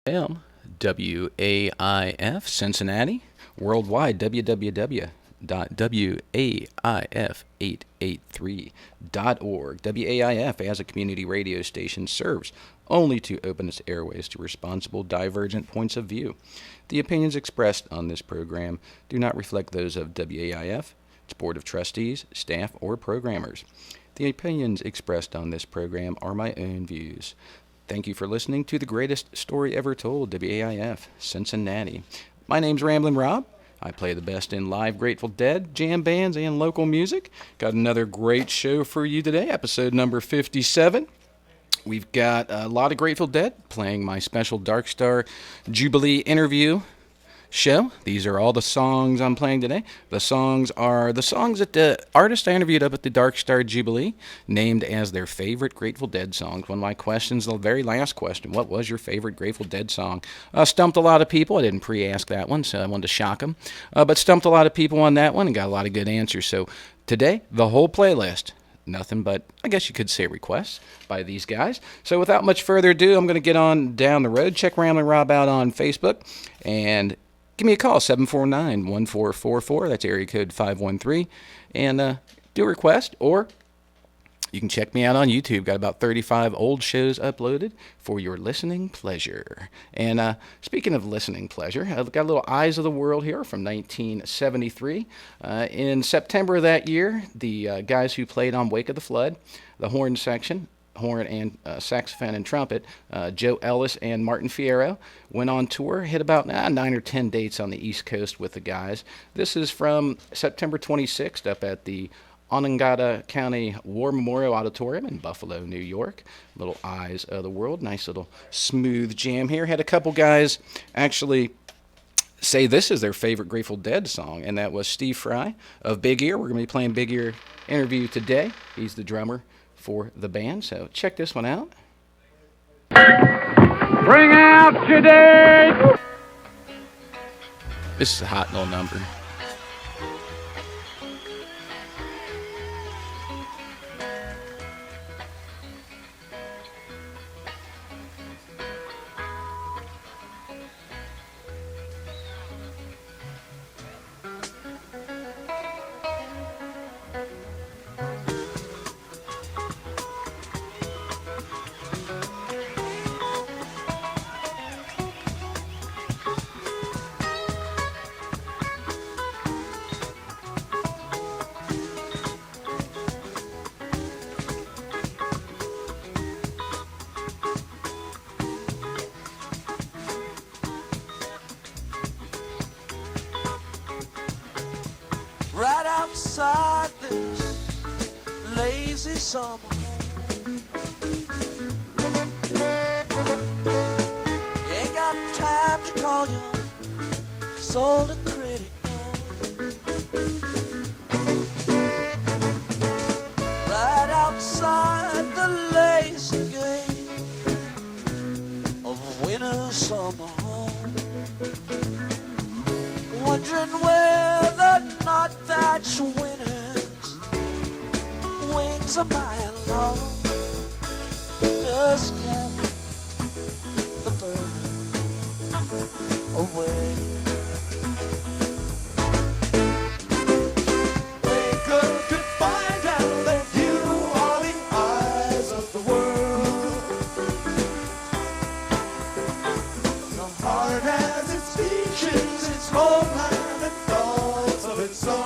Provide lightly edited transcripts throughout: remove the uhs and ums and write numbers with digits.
FM, WAIF Cincinnati, worldwide www.waif883.org. WAIF, as a community radio station, serves only to open its airways to responsible, divergent points of view. The opinions expressed on this program do not reflect those of WAIF, its Board of Trustees, staff, or programmers. The opinions expressed on this program are my own views. Thank you for listening to the greatest story ever told, WAIF, Cincinnati. My name's Ramblin' Rob. I play the best in live Grateful Dead, jam bands, and local music. Got another great show for you today, episode number 57. We've got a lot of Grateful Dead playing my special Dark Star Jubilee interview show. These are all the songs I'm playing today. The songs are the songs that the artist I interviewed up at the Dark Star Jubilee named as their favorite Grateful Dead songs. One of my questions, the very last question, what was your favorite Grateful Dead song? Stumped a lot of people. I didn't pre-ask that one, so I wanted to shock them. But stumped a lot of people on that one and got a lot of good answers. So today, the whole playlist, nothing but, I guess you could say, requests by these guys. So without much further ado, I'm going to get on down the road. Check Ramblin' Rob out on Facebook and give me a call, 749-1444. That's area code 513. And do a request, or you can check me out on YouTube. Got about 35 old shows uploaded for your listening pleasure. And speaking of listening pleasure, I've got a little Eyes of the World here from 1973. In September of that year, the guys who played on Wake of the Flood, the horn section, horn and saxophone and trumpet, Joe Ellis and Martin Fierro, went on tour, hit about 9 or 10 dates on the East Coast with the guys. This is from September 26th up at the Onondaga County War Memorial Auditorium in Buffalo, New York. Little Eyes of the World, nice little smooth jam here. Had a couple guys actually say this is their favorite Grateful Dead song, and that was Steve Frye of BigEar. We're going to be playing BigEar interview today. He's the drummer for the band, so check this one out. Bring out your date! This is a hot little number. Right outside this lazy summer, you ain't got time to call your soul a critic. Right outside the lazy gate of a winter summer home, wondering where the knot that's winter's wings a mile long, just carry the burden away. We could find out that you are the eyes of the world. The heart has its features, its homeland and thoughts of its own.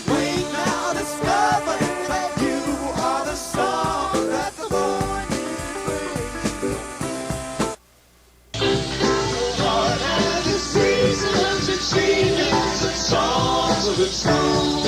We now discover that you are the song that the morning brings. The heart has its seasons, its seasons, its songs of its own.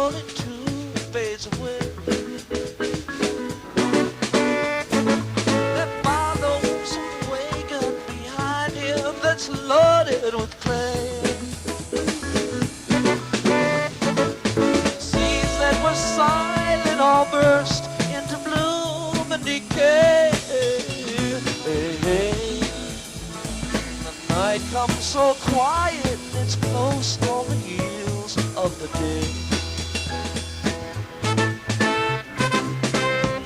morning too fades away. That follows a wagon behind him that's loaded with clay. Seeds that were silent all burst into bloom and decay. The night comes so quiet, it's close on the heels of the day.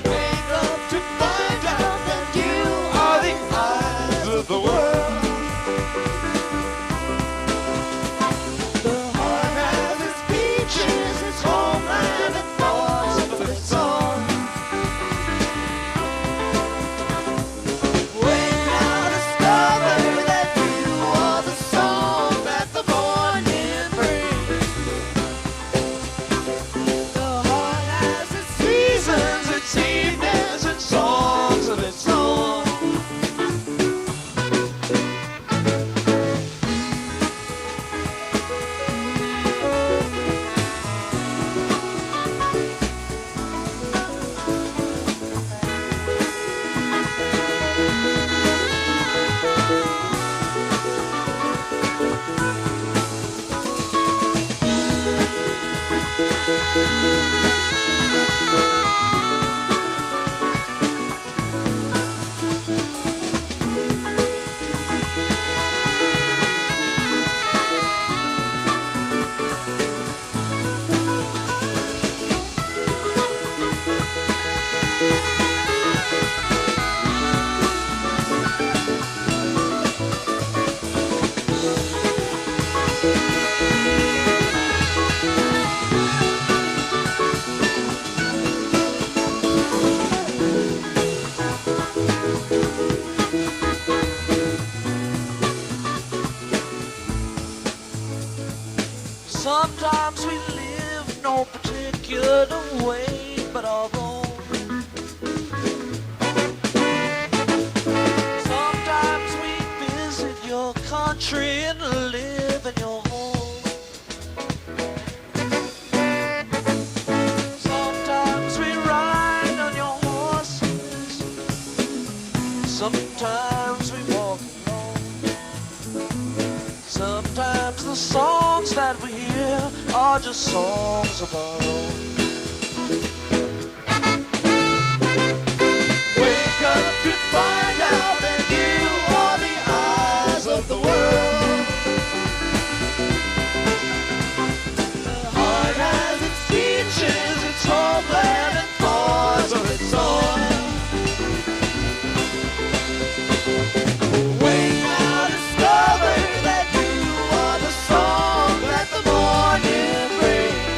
Wake up to find out that you are the eyes of the world. The heart has its beaches, its homeland, and thoughts of its own. Wake now, discover that you are the song that the morning brings. The heart has its seasons, its evenings, and songs of its own. Sometimes we live no particular way but our own. Sometimes we visit your country and live in your home. Sometimes we ride on your horses. Sometimes we walk alone. Sometimes the songs that we hear are just songs of our own. Wake up to find out that you are the eyes of the world. The heart has its beaches, its homeland, and thoughts of its own. Wake now, discover that you are the song that the morning brings.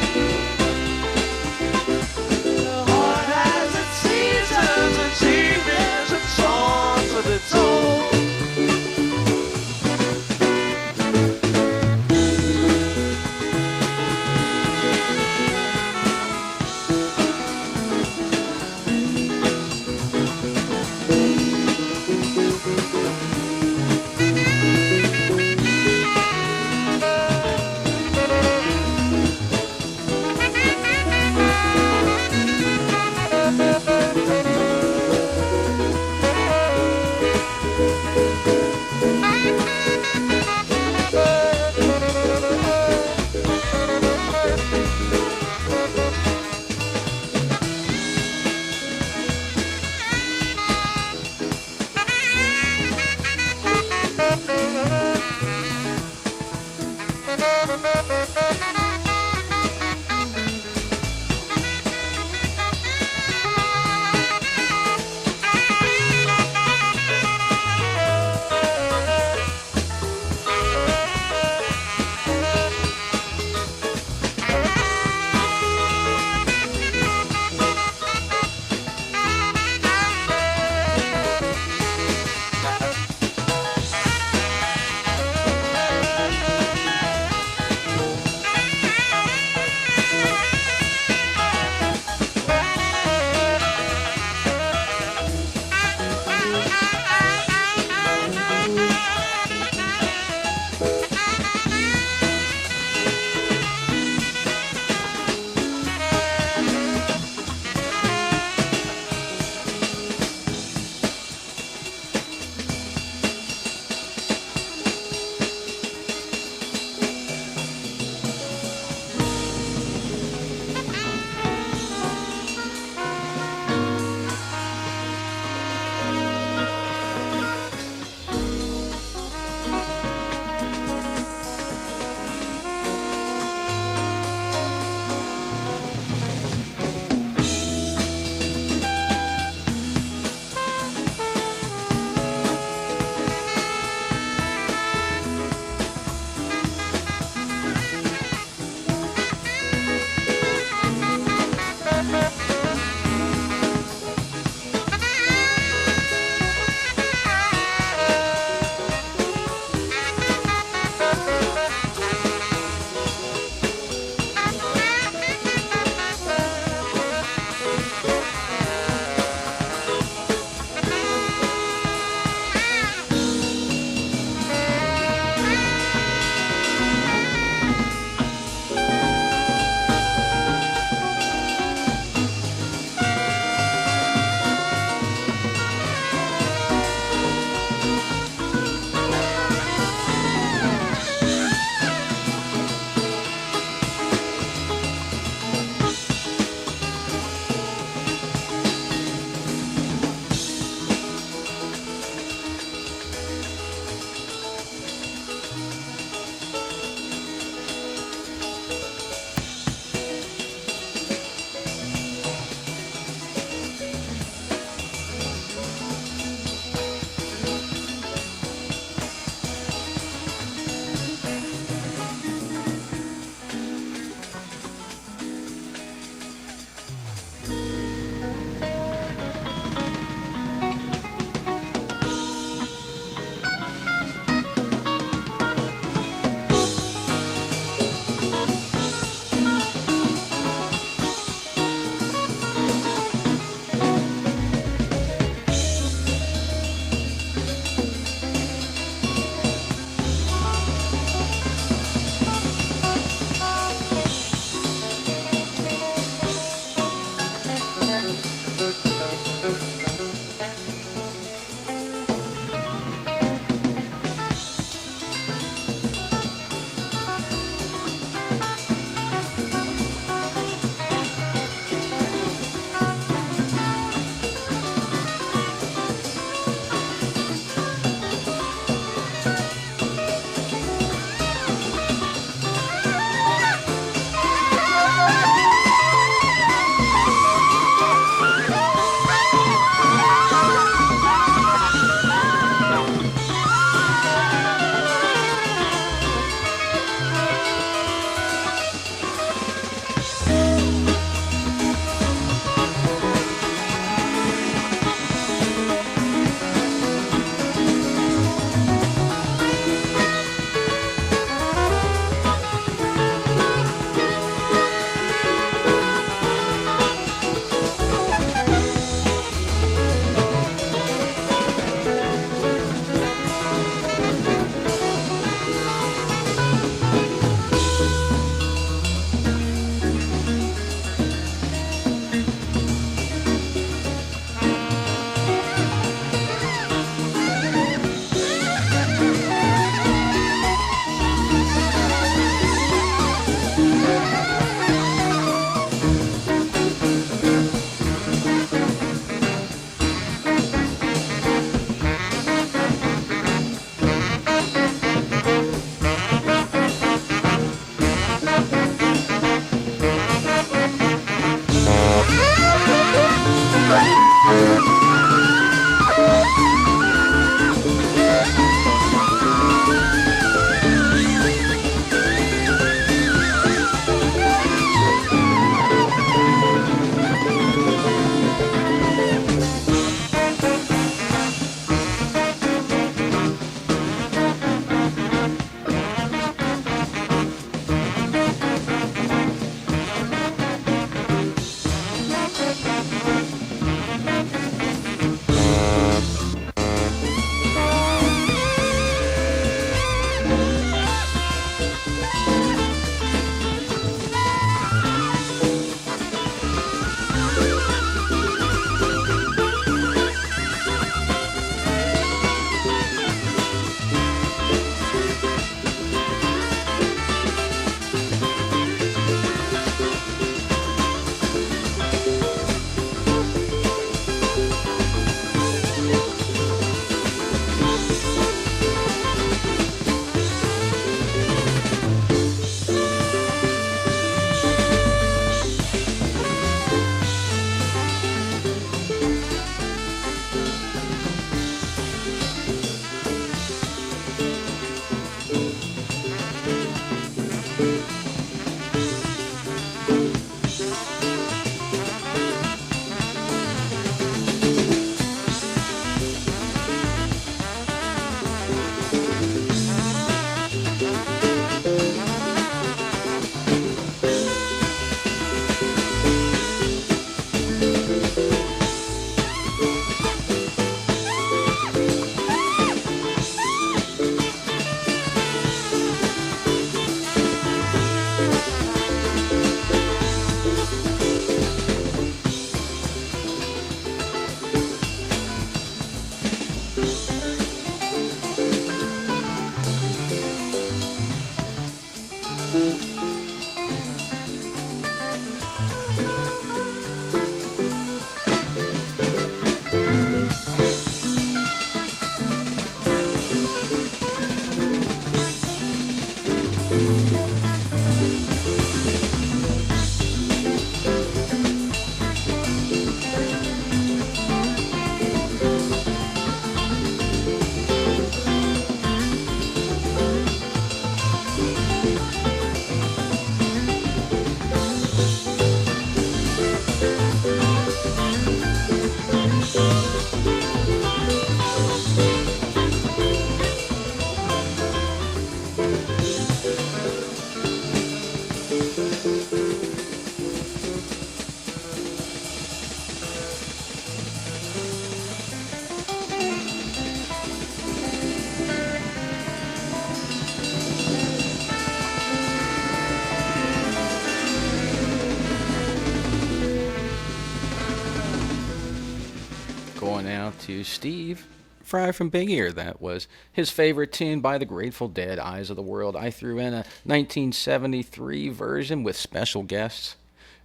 going out to Steve Frye from Big Ear. That was his favorite tune by the Grateful Dead, Eyes of the World. I threw in a 1973 version with special guests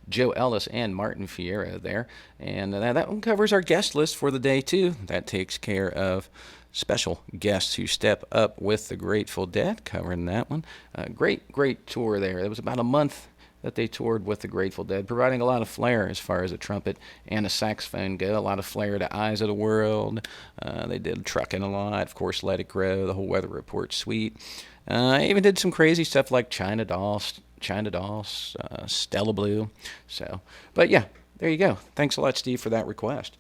Joe Ellis and Martin Fierro there. And that one covers our guest list for the day, too. That takes care of special guests who step up with the Grateful Dead, covering that one. Great tour there. It was about a month that they toured with the Grateful Dead, providing a lot of flair as far as a trumpet and a saxophone go. A lot of flair to Eyes of the World. They did Truckin' a lot, of course, Let It Grow, the whole Weather Report suite. Even did some crazy stuff like China Dolls, Stella Blue. But yeah, there you go. Thanks a lot, Steve, for that request.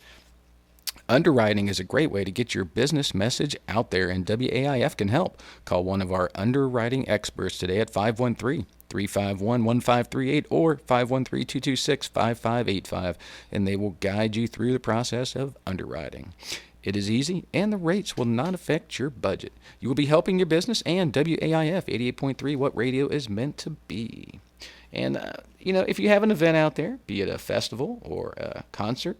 Underwriting is a great way to get your business message out there, and WAIF can help. Call one of our underwriting experts today at 513-351-1538 or 513-226-5585, and they will guide you through the process of underwriting. It is easy, and the rates will not affect your budget. You will be helping your business and WAIF 88.3, what radio is meant to be. And, if you have an event out there, be it a festival or a concert,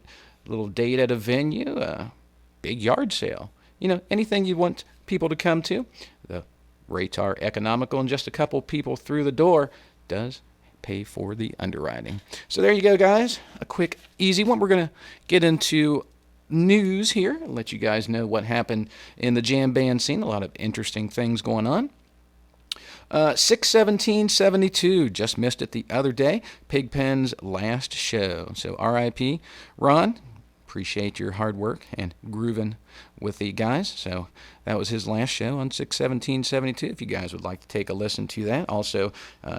a little date at a venue, a big yard sale, anything you want people to come to, the rates are economical, and just a couple people through the door does pay for the underwriting. So there you go, guys. A quick, easy one. We're going to get into news here and let you guys know what happened in the jam band scene. A lot of interesting things going on. 6/17/72, just missed it the other day. Pigpen's last show. So R.I.P. Ron, appreciate your hard work and grooving with the guys. So that was his last show on 6/17/72. If you guys would like to take a listen to that. Also,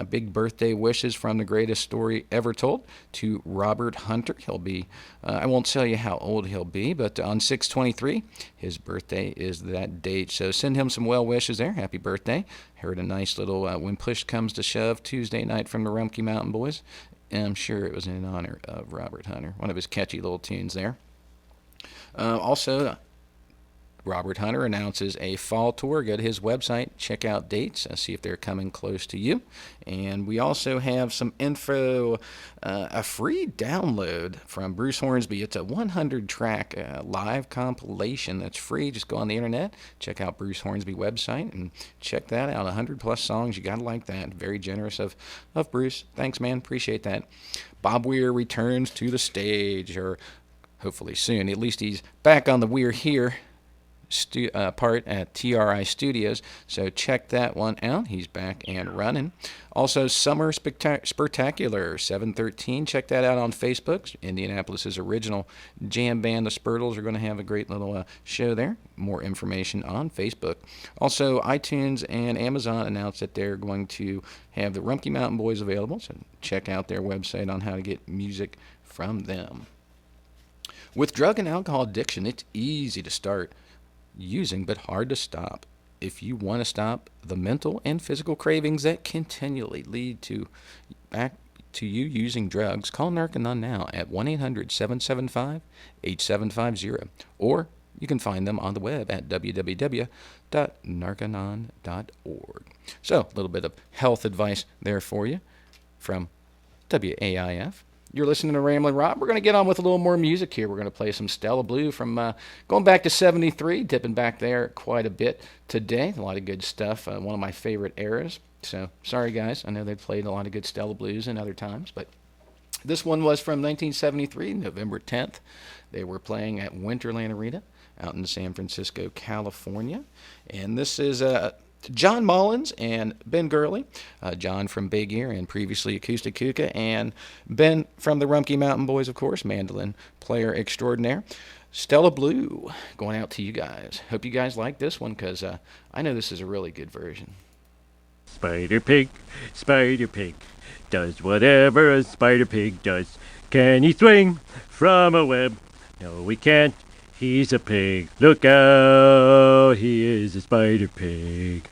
big birthday wishes from the greatest story ever told to Robert Hunter. He'll be, I won't tell you how old he'll be, but on 6/23, his birthday is that date. So send him some well wishes there. Happy birthday. Heard a nice little When Push Comes to Shove Tuesday night from the Rumpke Mountain Boys. And I'm sure it was in honor of Robert Hunter, one of his catchy little tunes there. Also, Robert Hunter announces a fall tour. Go to his website, check out dates, see if they're coming close to you. And we also have some info, a free download from Bruce Hornsby. It's a 100-track live compilation that's free. Just go on the internet, check out Bruce Hornsby website, and check that out. 100-plus songs. You got to like that. Very generous of Bruce. Thanks, man. Appreciate that. Bob Weir returns to the stage, or hopefully soon. At least he's back on the We're Here part at TRI Studios, so check that one out. He's back and running. Also, Summer Spectacular 7/13. Check that out on Facebook. Indianapolis's original jam band, the Spurtles, are going to have a great little show there. More information on Facebook. Also, iTunes and Amazon announced that they're going to have the Rumpke Mountain Boys available, so check out their website on how to get music from them. With drug and alcohol addiction, it's easy to start using but hard to stop. If you want to stop the mental and physical cravings that continually lead to back to you using drugs, call Narconon now at 1-800-775-8750, or you can find them on the web at www.narconon.org. So, a little bit of health advice there for you from WAIF. You're listening to Ramblin' Rob. We're going to get on with a little more music here. We're going to play some Stella Blue from going back to 73, dipping back there quite a bit today. A lot of good stuff. One of my favorite eras. So, sorry, guys. I know they played a lot of good Stella Blues in other times, but this one was from 1973, November 10th. They were playing at Winterland Arena out in San Francisco, California. And this is John Mullins and Ben Gorley. John from Big Ear and previously Acoustic Kuka, and Ben from the Rumpke Mountain Boys, of course, mandolin player extraordinaire. Stella Blue going out to you guys. Hope you guys like this one, because I know this is a really good version. Spider Pig, does whatever a Spider Pig does. Can he swing from a web? No, he can't. He's a pig. Look out, he is a Spider Pig.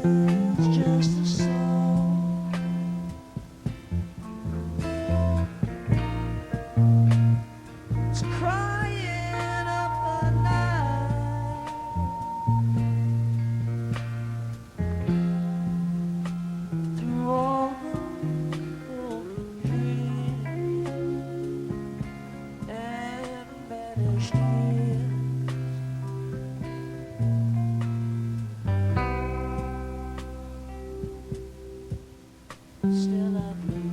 It's just a song. It's crying up the night through all the broken dreams and vanished years. Still I blue.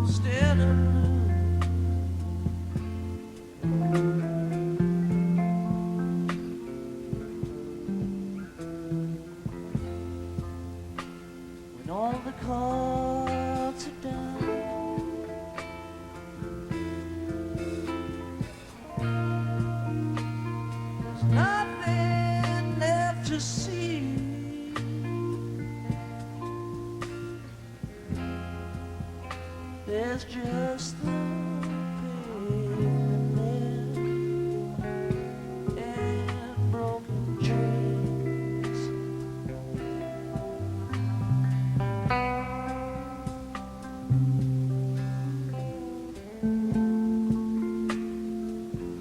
Still I when all the cards are done, there's nothing left to see. There's just the pavement and broken trees.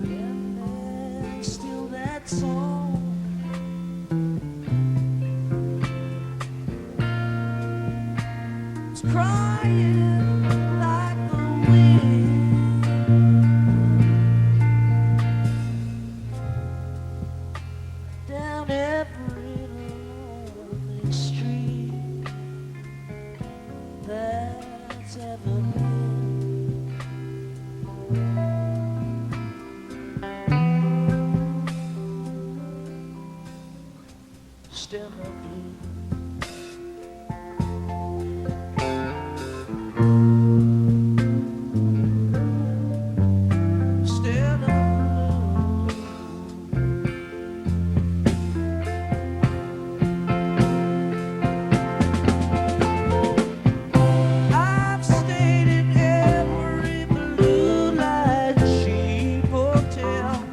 And there's still that song. It's crying like the wind down every lonely street that's ever been. Still no blue. Still no blue. I've stayed in every blue light cheap hotel.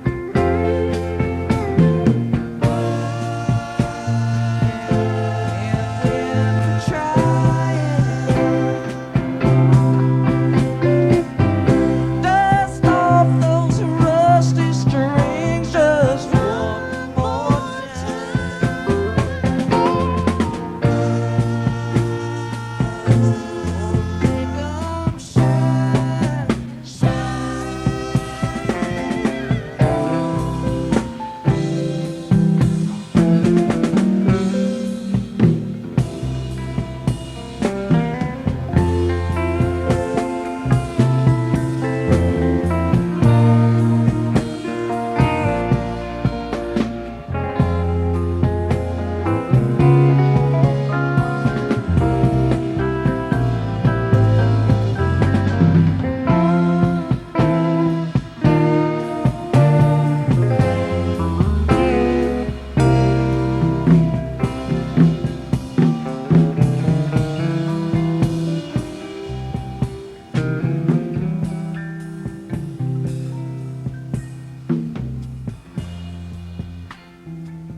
And then trying dust off those rusty strings just one more time. Make 'em shine,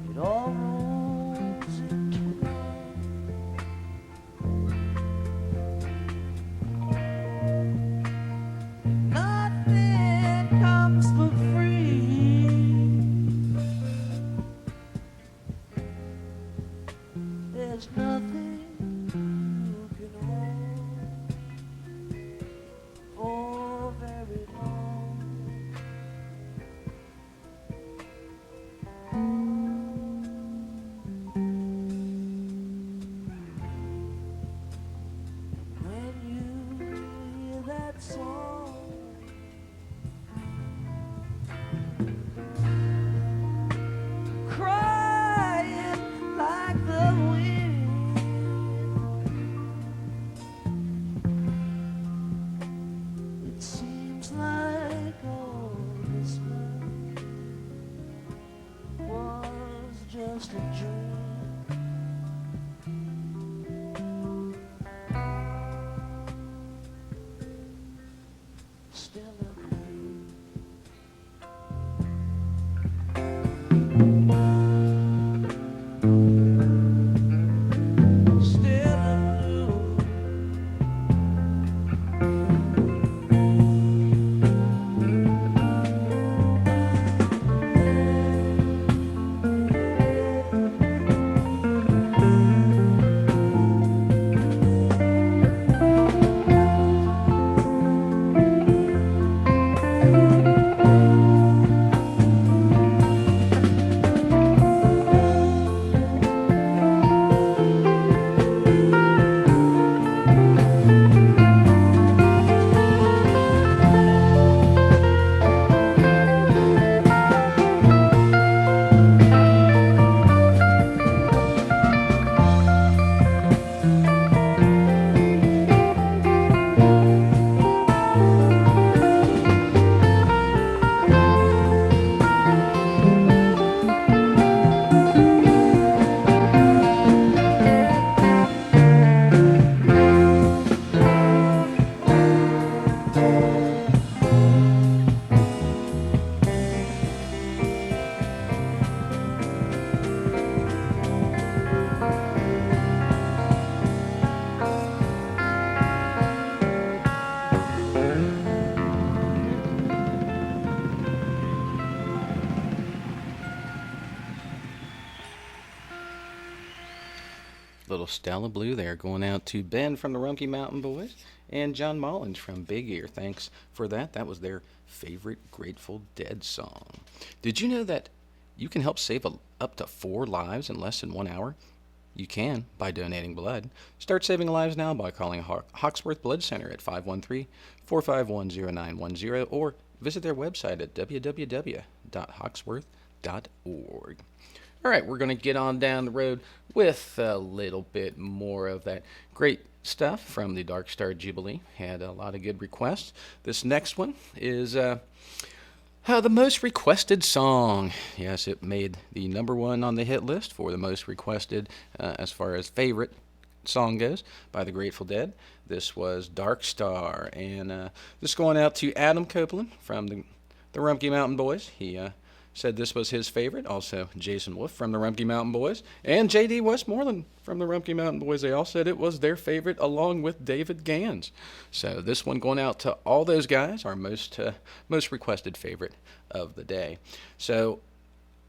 it all rolls into one. Nothing comes for free. There's nothing you can hold for very long. When you hear that song, crying like the wind, it seems like all this love was just a dream. Still a blue. little Stella Blue there going out to Ben from the Rumpke Mountain Boys and John Mullins from Big Ear. Thanks for that. That was their favorite Grateful Dead song. Did you know that you can help save up to 4 lives in less than 1 hour? You can by donating blood. Start saving lives now by calling Hawksworth Blood Center at 513-451-0910 or visit their website at www.hawksworth.org. All right, we're going to get on down the road with a little bit more of that great stuff from the Dark Star Jubilee. Had a lot of good requests. This next one is the most requested song. Yes, it made the #1 on the hit list for the most requested as far as favorite song goes by the Grateful Dead. This was Dark Star, and this going out to Adam Copeland from the Rumpke Mountain Boys. He said this was his favorite. Also, Jason Wolf from the Rumpke Mountain Boys and J.D. Westmorland from the Rumpke Mountain Boys. They all said it was their favorite, along with David Gans. So this one going out to all those guys, our most requested favorite of the day. So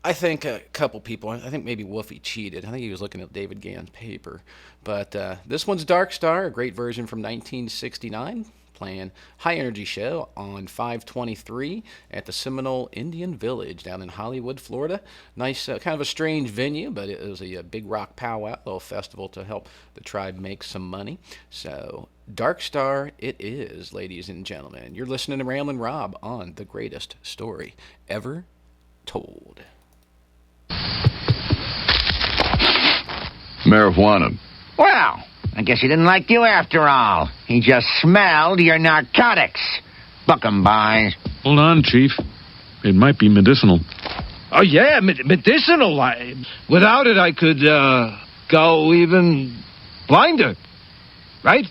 I think a couple people, I think maybe Wolfie cheated. I think he was looking at David Gans' paper. But this one's Dark Star, a great version from 1969. Playing High Energy Show on 523 at the Seminole Indian Village down in Hollywood, Florida. Nice, kind of a strange venue, but it was a big rock powwow, little festival to help the tribe make some money. So Dark Star it is, ladies and gentlemen. You're listening to Ramblin' Rob on The Greatest Story Ever Told. Marijuana. Well, I guess he didn't like you after all. He just smelled your narcotics. Book 'em, boys. Hold on, Chief. It might be medicinal. Oh, yeah, medicinal. Without it, I could go even blinder, right?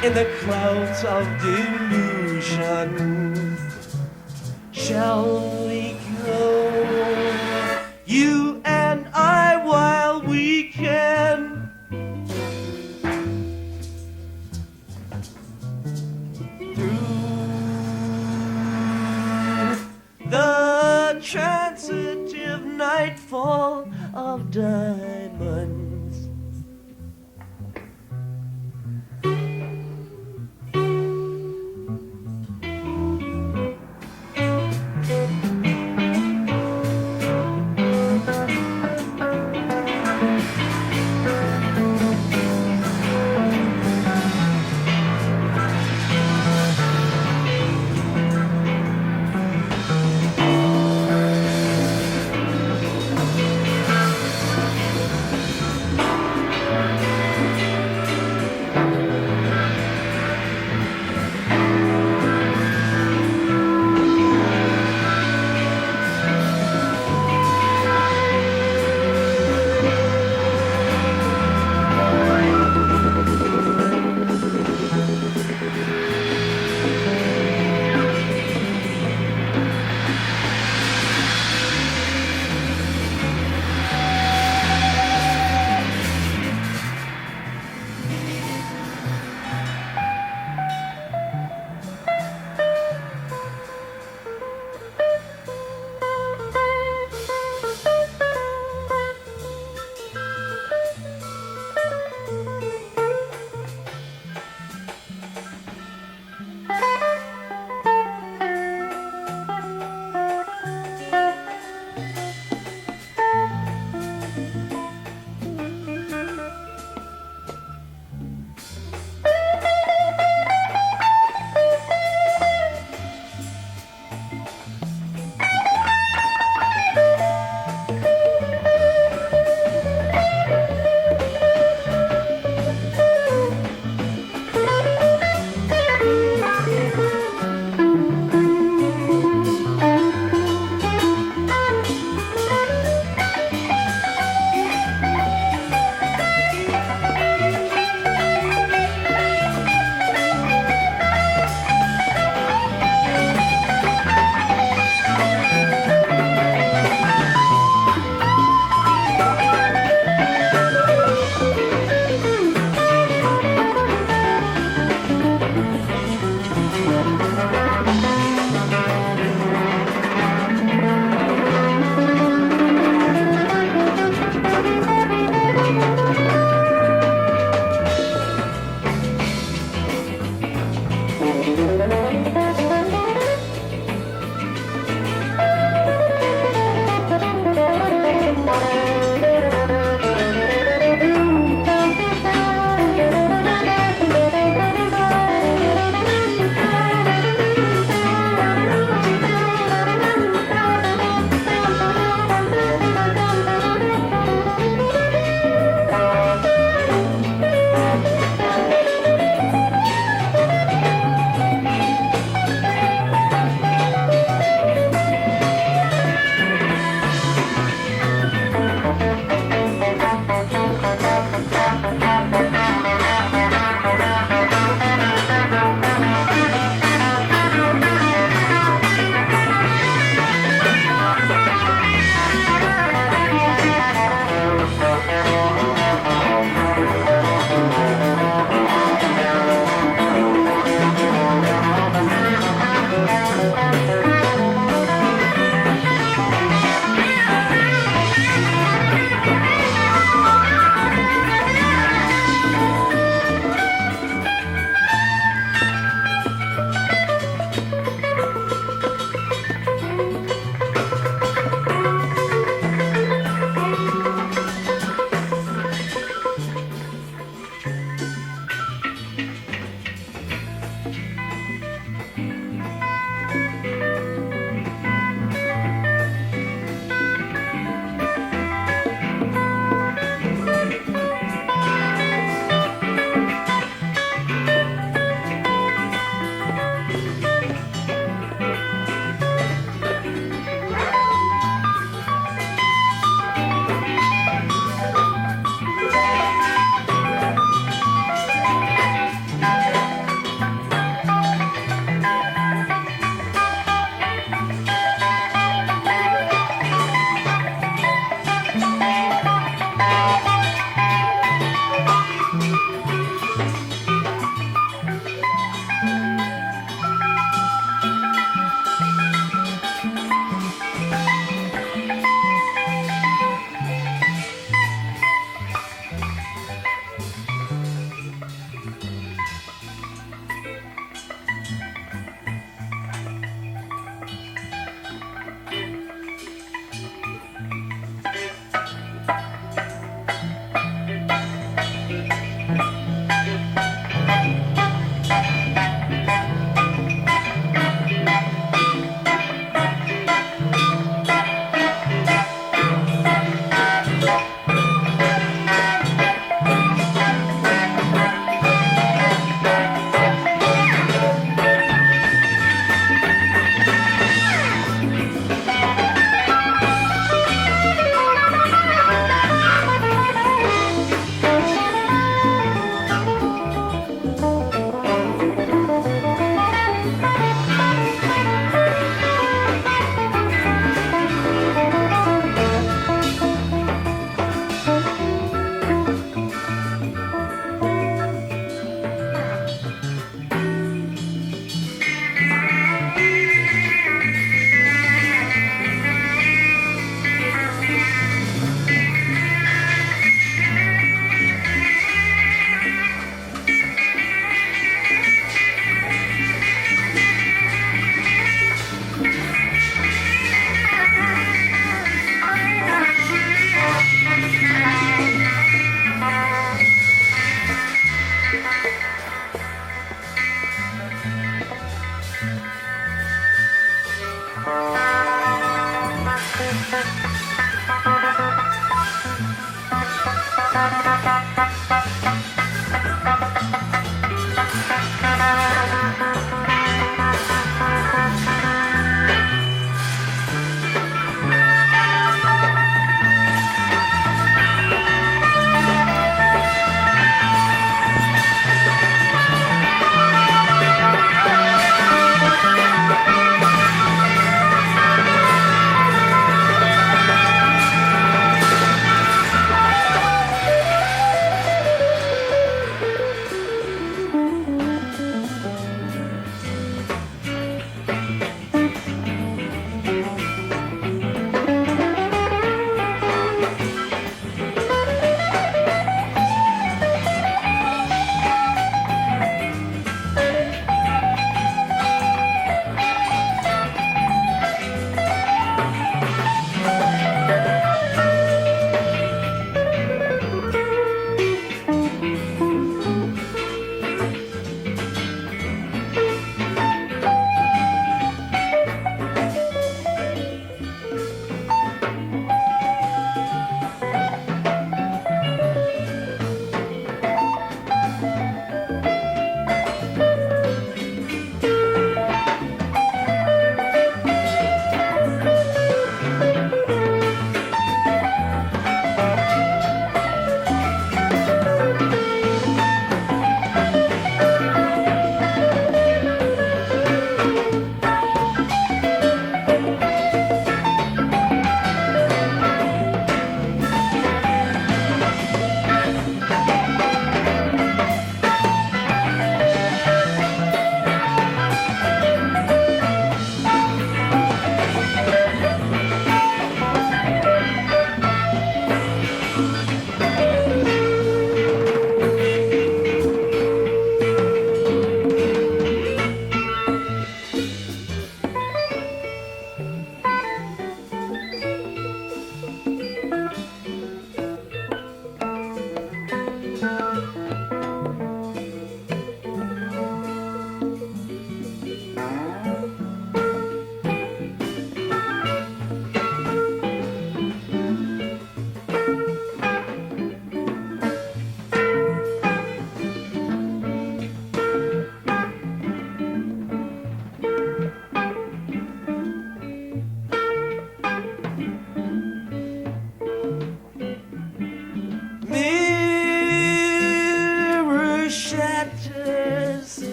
In the clouds of delusion, shall we go, you and I, while we can, through the transitive nightfall of diamonds.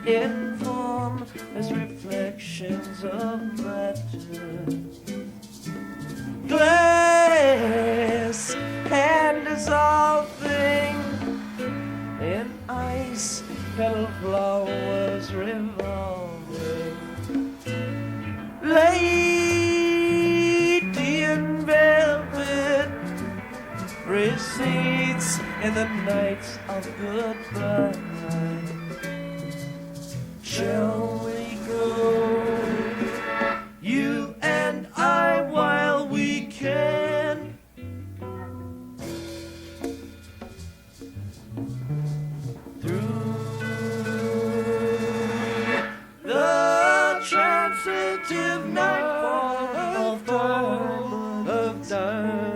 in form as reflections of matter. Glass and dissolving in ice, petal flowers revolving. Lady in velvet recedes in the nights of goodbye. Shall we go, you and I, while we can? Through the transitive nightfall of diamonds.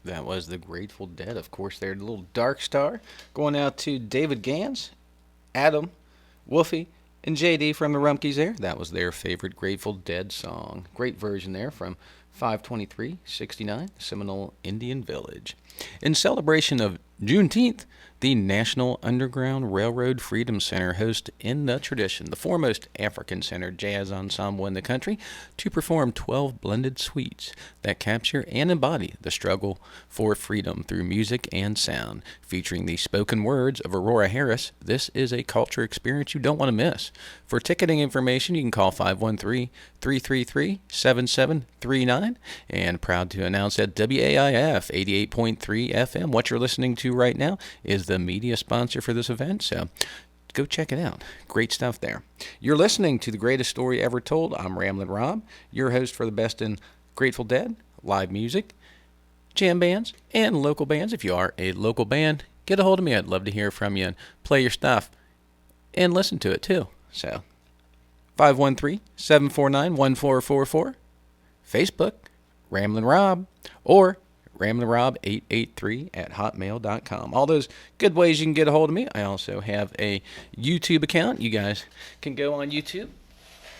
That was the Grateful Dead. Of course, they're a little Dark Star. Going out to David Gans, Adam, Wolfie, and JD from the Rumpkes there. That was their favorite Grateful Dead song. Great version there from 523-69, Seminole Indian Village. In celebration of Juneteenth, the National Underground Railroad Freedom Center hosts In the Tradition, the foremost African-centered jazz ensemble in the country, to perform 12 blended suites that capture and embody the struggle for freedom through music and sound. Featuring the spoken words of Aurora Harris, this is a culture experience you don't want to miss. For ticketing information, you can call 513-333-7739. And proud to announce that WAIF 88.3 FM, what you're listening to right now, is the media sponsor for this event, so go check it out. Great stuff there. You're listening to The Greatest Story Ever Told. I'm Ramblin' Rob, your host for the best in Grateful Dead, live music, jam bands, and local bands. If you are a local band, get a hold of me. I'd love to hear from you and play your stuff and listen to it too. So 513-749-1444, Facebook, Ramblin' Rob, or RamblinRob883@hotmail.com. All those good ways you can get a hold of me. I also have a YouTube account. You guys can go on YouTube,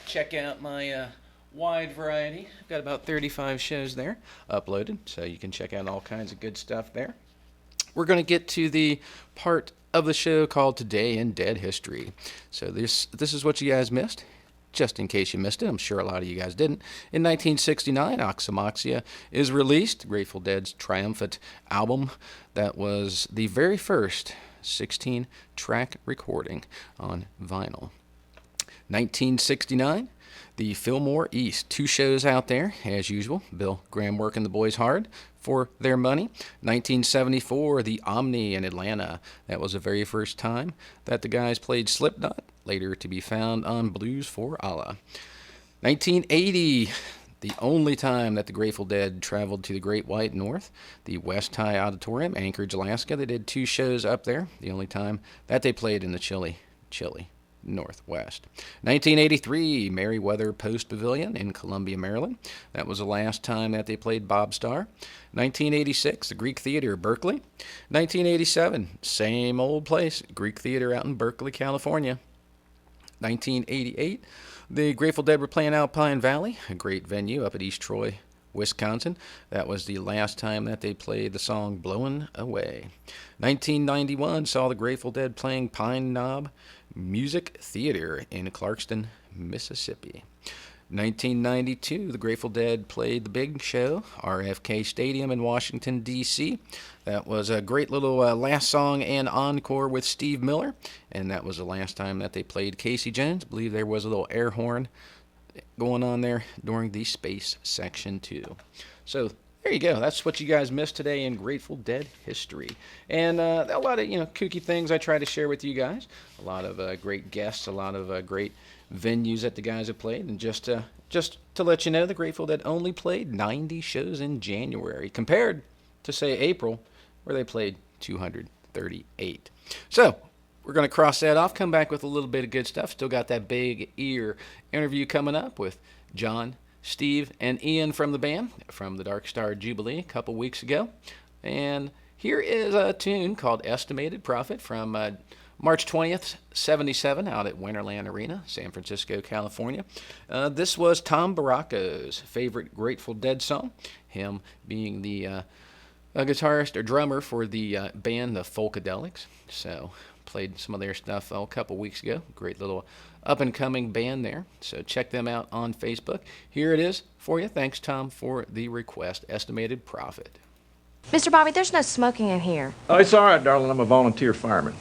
check out my wide variety. I've got about 35 shows there uploaded, so you can check out all kinds of good stuff there. We're going to get to the part of the show called Today in Dead History. So this is what you guys missed. Just in case you missed it, I'm sure a lot of you guys didn't. In 1969, Oxymoxia is released, Grateful Dead's triumphant album. That was the very first 16-track recording on vinyl. 1969, the Fillmore East. 2 shows out there, as usual. Bill Graham working the boys hard for their money. 1974, the Omni in Atlanta. That was the very first time that the guys played Slipknot, later to be found on Blues for Allah. 1980, the only time that the Grateful Dead traveled to the Great White North, the West High Auditorium, Anchorage, Alaska. They did 2 shows up there, the only time that they played in the chilly Northwest. 1983, Merriweather Post Pavilion in Columbia, Maryland. That was the last time that they played Bob Starr. 1986, the Greek Theater, Berkeley. 1987, same old place, Greek Theater out in Berkeley, California. 1988, the Grateful Dead were playing Alpine Valley, a great venue up at East Troy, Wisconsin. That was the last time that they played the song Blowin' Away. 1991 saw the Grateful Dead playing Pine Knob Music Theater in Clarkston, Mississippi. 1992, the Grateful Dead played the Big Show, RFK Stadium in Washington, D.C. That was a great little last song and encore with Steve Miller, and that was the last time that they played Casey Jones. I believe there was a little air horn going on there during the space section, too. So there you go. That's what you guys missed today in Grateful Dead history. And a lot of, kooky things I try to share with you guys. A lot of great guests, a lot of great venues that the guys have played. And just to let you know, the Grateful Dead only played 90 shows in January, compared to say April, where they played 238. So we're going to cross that off, come back with a little bit of good stuff. Still got that Big Ear interview coming up with John, Steve, and Ian from the band from the Dark Star Jubilee a couple weeks ago. And here is a tune called Estimated Profit from March 20th, 77, out at Winterland Arena, San Francisco, California. This was Tom Barracco's favorite Grateful Dead song, him being the a guitarist or drummer for the band, the Folkadelics. So played some of their stuff a couple weeks ago. Great little up-and-coming band there. So check them out on Facebook. Here it is for you. Thanks, Tom, for the request. Estimated Profit. Mr. Bobby, there's no smoking in here. Oh, it's all right, darling. I'm a volunteer fireman.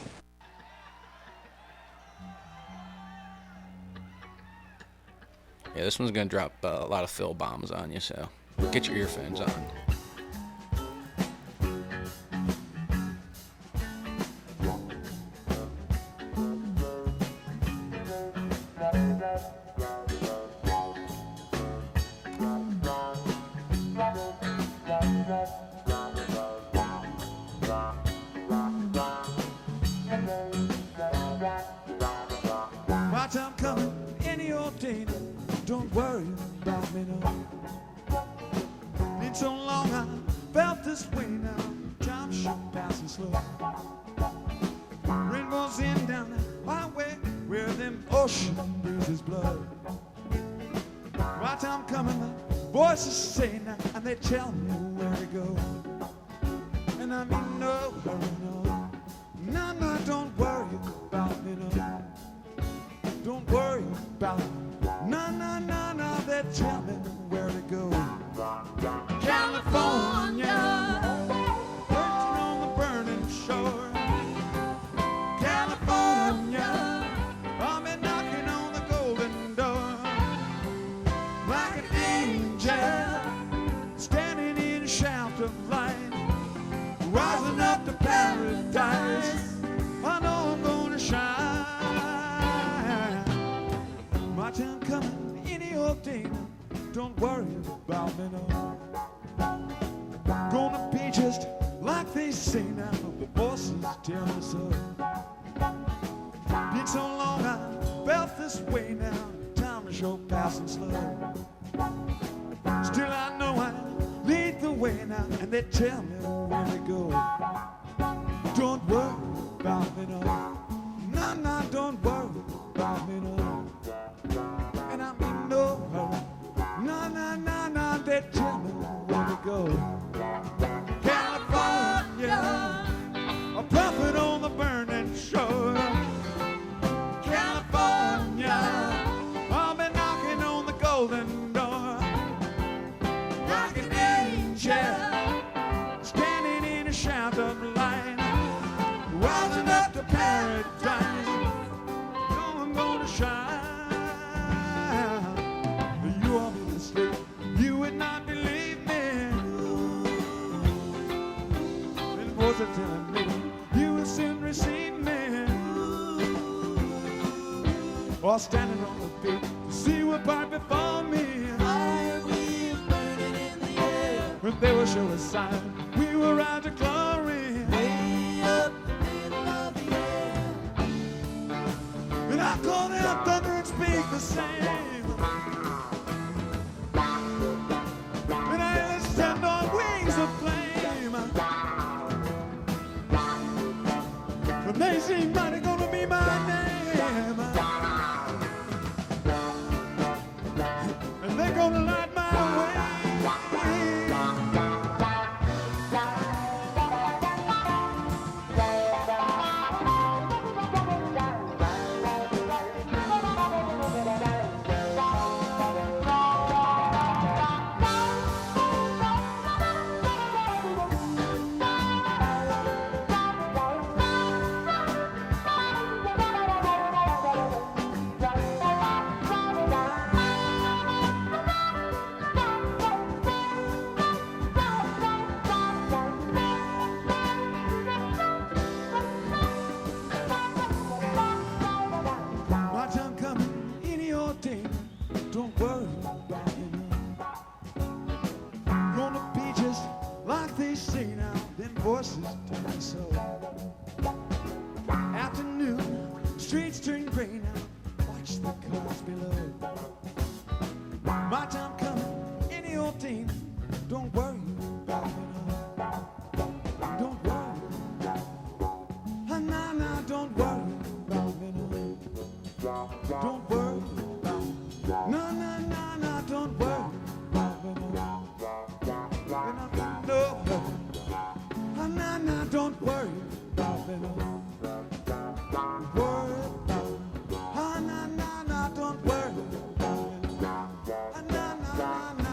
Yeah, this one's going to drop a lot of fill bombs on you, so get your earphones on. Right, I'm coming any old day. Don't worry about me no. Been so long I felt this way now. Time sure passing slow. Rain goes in down the highway where them ocean breezes blow. Right, I'm coming, the voices say now, and they tell me where to go. And I mean no hurry, no. No, no, don't worry about me no. Don't worry about me. No, no, no, no, they tell me where to go. California, perching on the burning shore. California, I've been knocking on the golden door. Like an angel, standing in a shaft of light, rising up to paradise. I know I'm gonna shine. My time coming any old day now. Don't worry about me no. Gonna be just like they say now. The bosses tell me so. Been so long I felt this way now. Time is sure passing slow. Still I know I lead the way now, and they tell me where to go. Don't worry about me no. No, no, don't worry about me no. And I mean no hurry. No, no, no, no, they tell me where to go. California, a prophet on the burning shore. California, I've been knocking on the golden door. Like an angel, standing in a shaft of light, rising up to paradise. Know I'm gonna shine. You are me mistake, you would not believe me. And voices are telling me you will soon receive me. Or standing on the beach to see what part before me. I will burning in the air. When they will show a sign, we will rise to glory. Way up the middle of the air. And I call down thunder and speak the same. And I stand on wings of flame. Amazing mighty gonna be my name. And they're gonna light my way. say now, them voices tell me so. Afternoon, streets turn gray now. Watch the cars below. My time coming, any old thing. Don't worry about it all. Don't worry. Nah, nah, don't worry about it all. Don't worry about it. No, no, no, no, don't worry about it all. No hurry. Nah, nah, don't worry about it all. Worry about it. Nah, nah, nah, don't worry about it all. Nah, nah, nah, nah.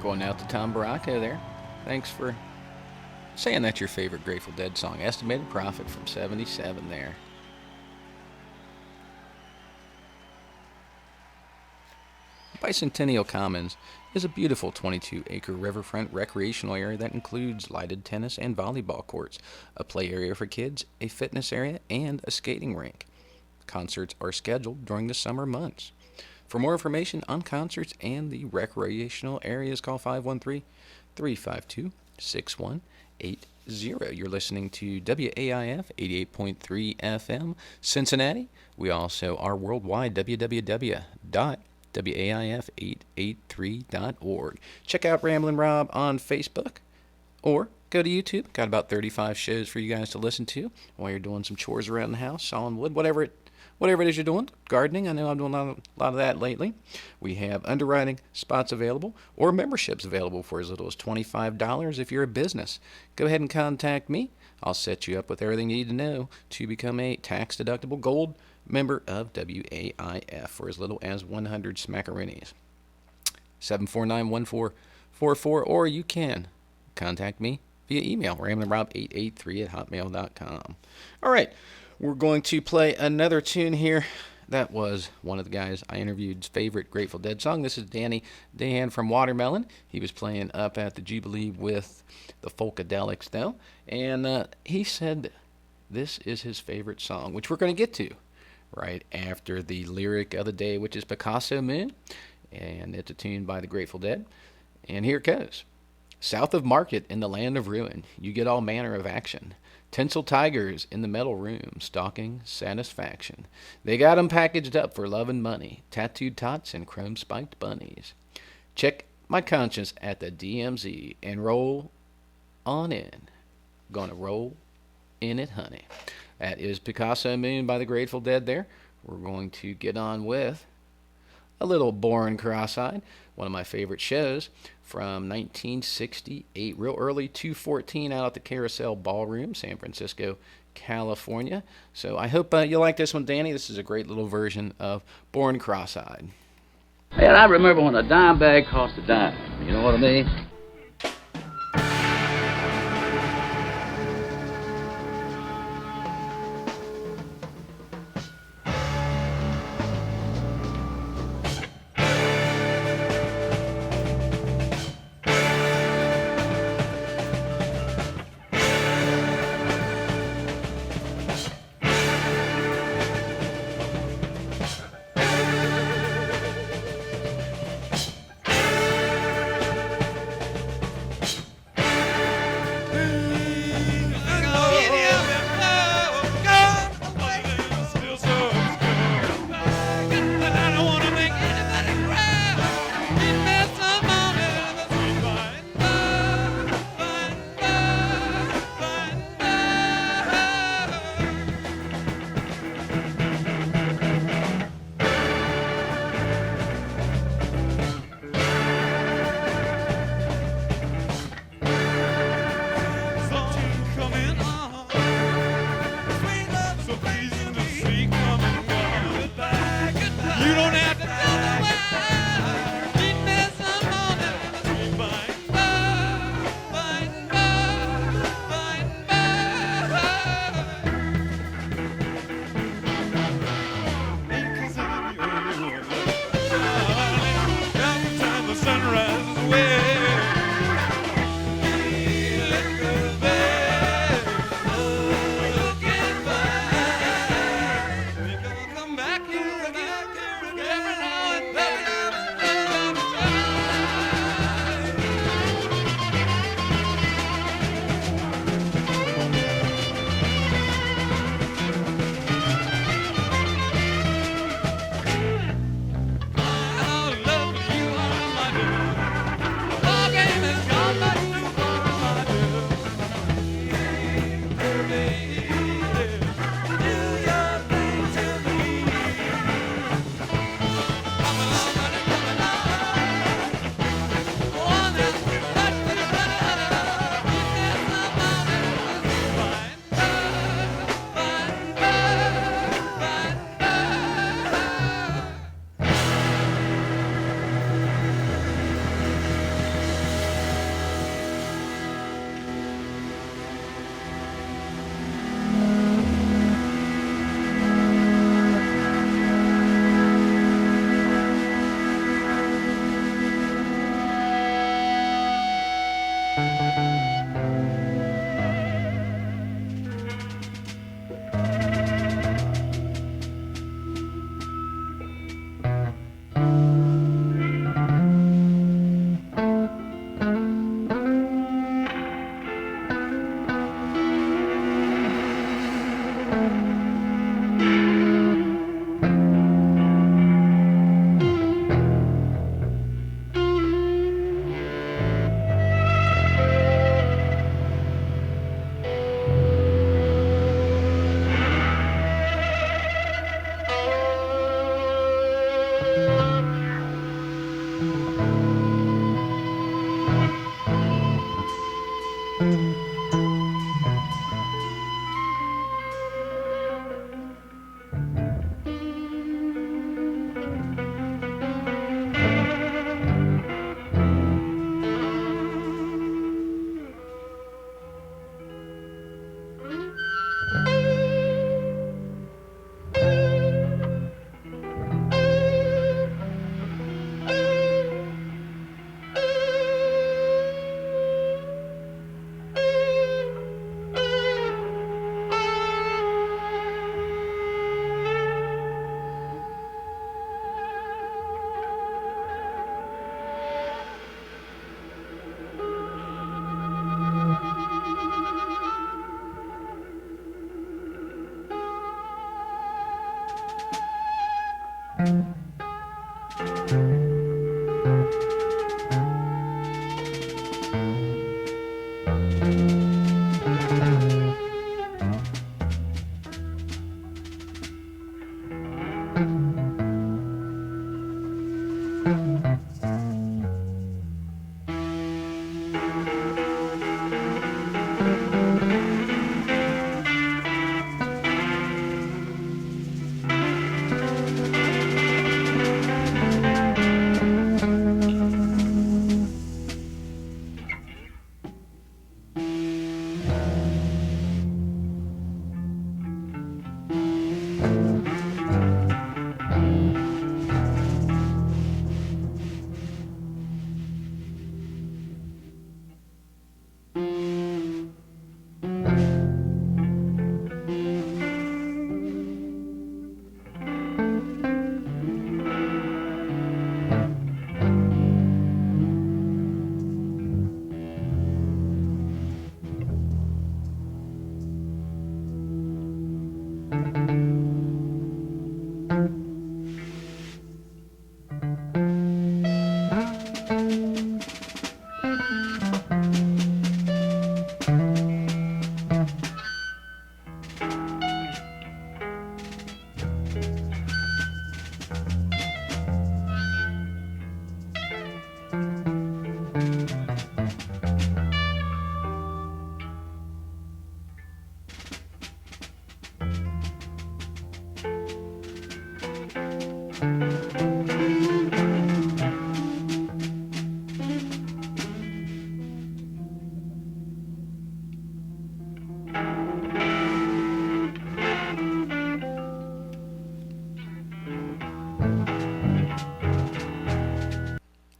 Going out to Tom Barracco there. Thanks for saying that's your favorite Grateful Dead song. Estimated Profit from 77 there. Bicentennial Commons is a beautiful 22-acre riverfront recreational area that includes lighted tennis and volleyball courts, a play area for kids, a fitness area, and a skating rink. Concerts are scheduled during the summer months. For more information on concerts and the recreational areas, call 513-352-6180. You're listening to WAIF 88.3 FM Cincinnati. We also are worldwide, www.waif883.org. Check out Ramblin' Rob on Facebook or go to YouTube. Got about 35 shows for you guys to listen to while you're doing some chores around the house, sawing wood, whatever whatever it is you're doing, gardening. I know I'm doing a lot of that lately. We have underwriting spots available or memberships available for as little as $25 if you're a business. Go ahead and contact me. I'll set you up with everything you need to know to become a tax-deductible gold member of WAIF for as little as 100 smackaroonies. 749-1444, or you can contact me via email, ramblinrob883@hotmail.com. All right, we're going to play another tune here. That was one of the guys I interviewed's favorite Grateful Dead song. This is Dahan from Watermelon. He was playing up at the Jubilee with the Folkadelics, though, and he said this is his favorite song, which we're going to get to right after the lyric of the day, which is Picasso Moon, and it's a tune by the Grateful Dead. And here it goes. South of Market in the land of ruin, you get all manner of action. Tinsel tigers in the metal room, stalking satisfaction. They got 'em packaged up for love and money, tattooed tots and chrome-spiked bunnies. Check my conscience at the DMZ and roll on in. Gonna roll in it, honey. That is Picasso Moon by the Grateful Dead there. We're going to get on with a little Born Cross-Eyed, one of my favorite shows from 1968, real early, 214 out at the Carousel Ballroom, San Francisco, California. So I hope you like this one, Danny. This is a great little version of Born Cross-Eyed. Hey, I remember when a dime bag cost a dime. You know what I mean?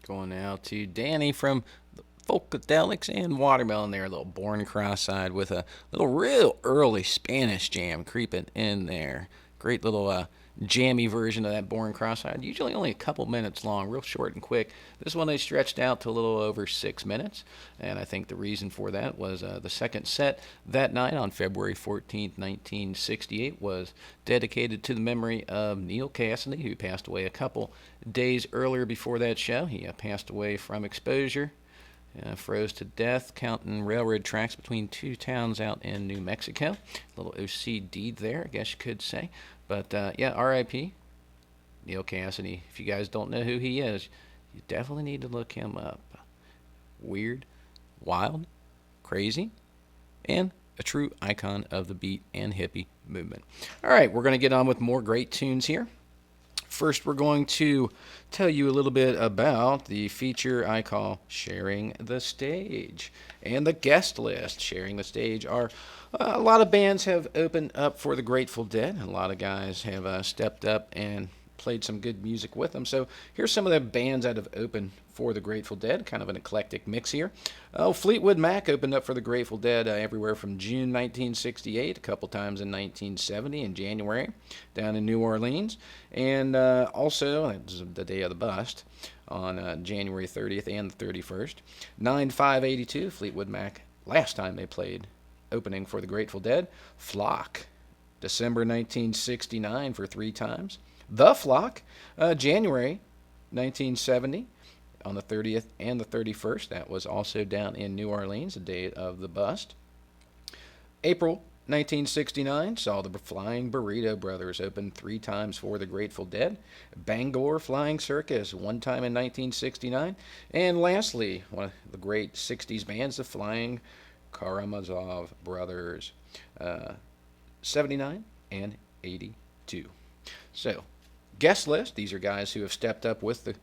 Going out to Danny from the Folkadelics and Watermelon there, a little Born Cross-Eyed with a little real early Spanish jam creeping in there. Great little jammy version of that Born Cross-Eyed, usually only a couple minutes long, real short and quick. This one they stretched out to a little over 6 minutes, and I think the reason for that was the second set that night on February 14th, 1968 was dedicated to the memory of Neil Cassidy, who passed away a couple days earlier before that show. He passed away from exposure. Froze to death counting railroad tracks between two towns out in New Mexico. A little OCD there, I guess you could say. But, yeah, R.I.P. Neil Cassidy. If you guys don't know who he is, you definitely need to look him up. Weird, wild, crazy, and a true icon of the beat and hippie movement. All right, we're going to get on with more great tunes here. First, we're going to tell you a little bit about the feature I call Sharing the Stage. And the guest list, Sharing the Stage, are a lot of bands have opened up for the Grateful Dead. A lot of guys have stepped up and played some good music with them. So here's some of the bands that have opened for the Grateful Dead, kind of an eclectic mix here. Fleetwood Mac opened up for the Grateful Dead everywhere from June 1968, a couple times in 1970 in January, down in New Orleans, and also, that was the day of the bust, on January 30th and the 31st. 9/5/82, Fleetwood Mac, last time they played opening for the Grateful Dead. Flock, December 1969 for 3 times. The Flock, January 1970, on the 30th and the 31st. That was also down in New Orleans, the day of the bust. April 1969 saw the Flying Burrito Brothers open 3 times for the Grateful Dead. Bangor Flying Circus, 1 time in 1969. And lastly, one of the great 60s bands, the Flying Karamazov Brothers, 79 and 82. So, guest list. These are guys who have stepped up with the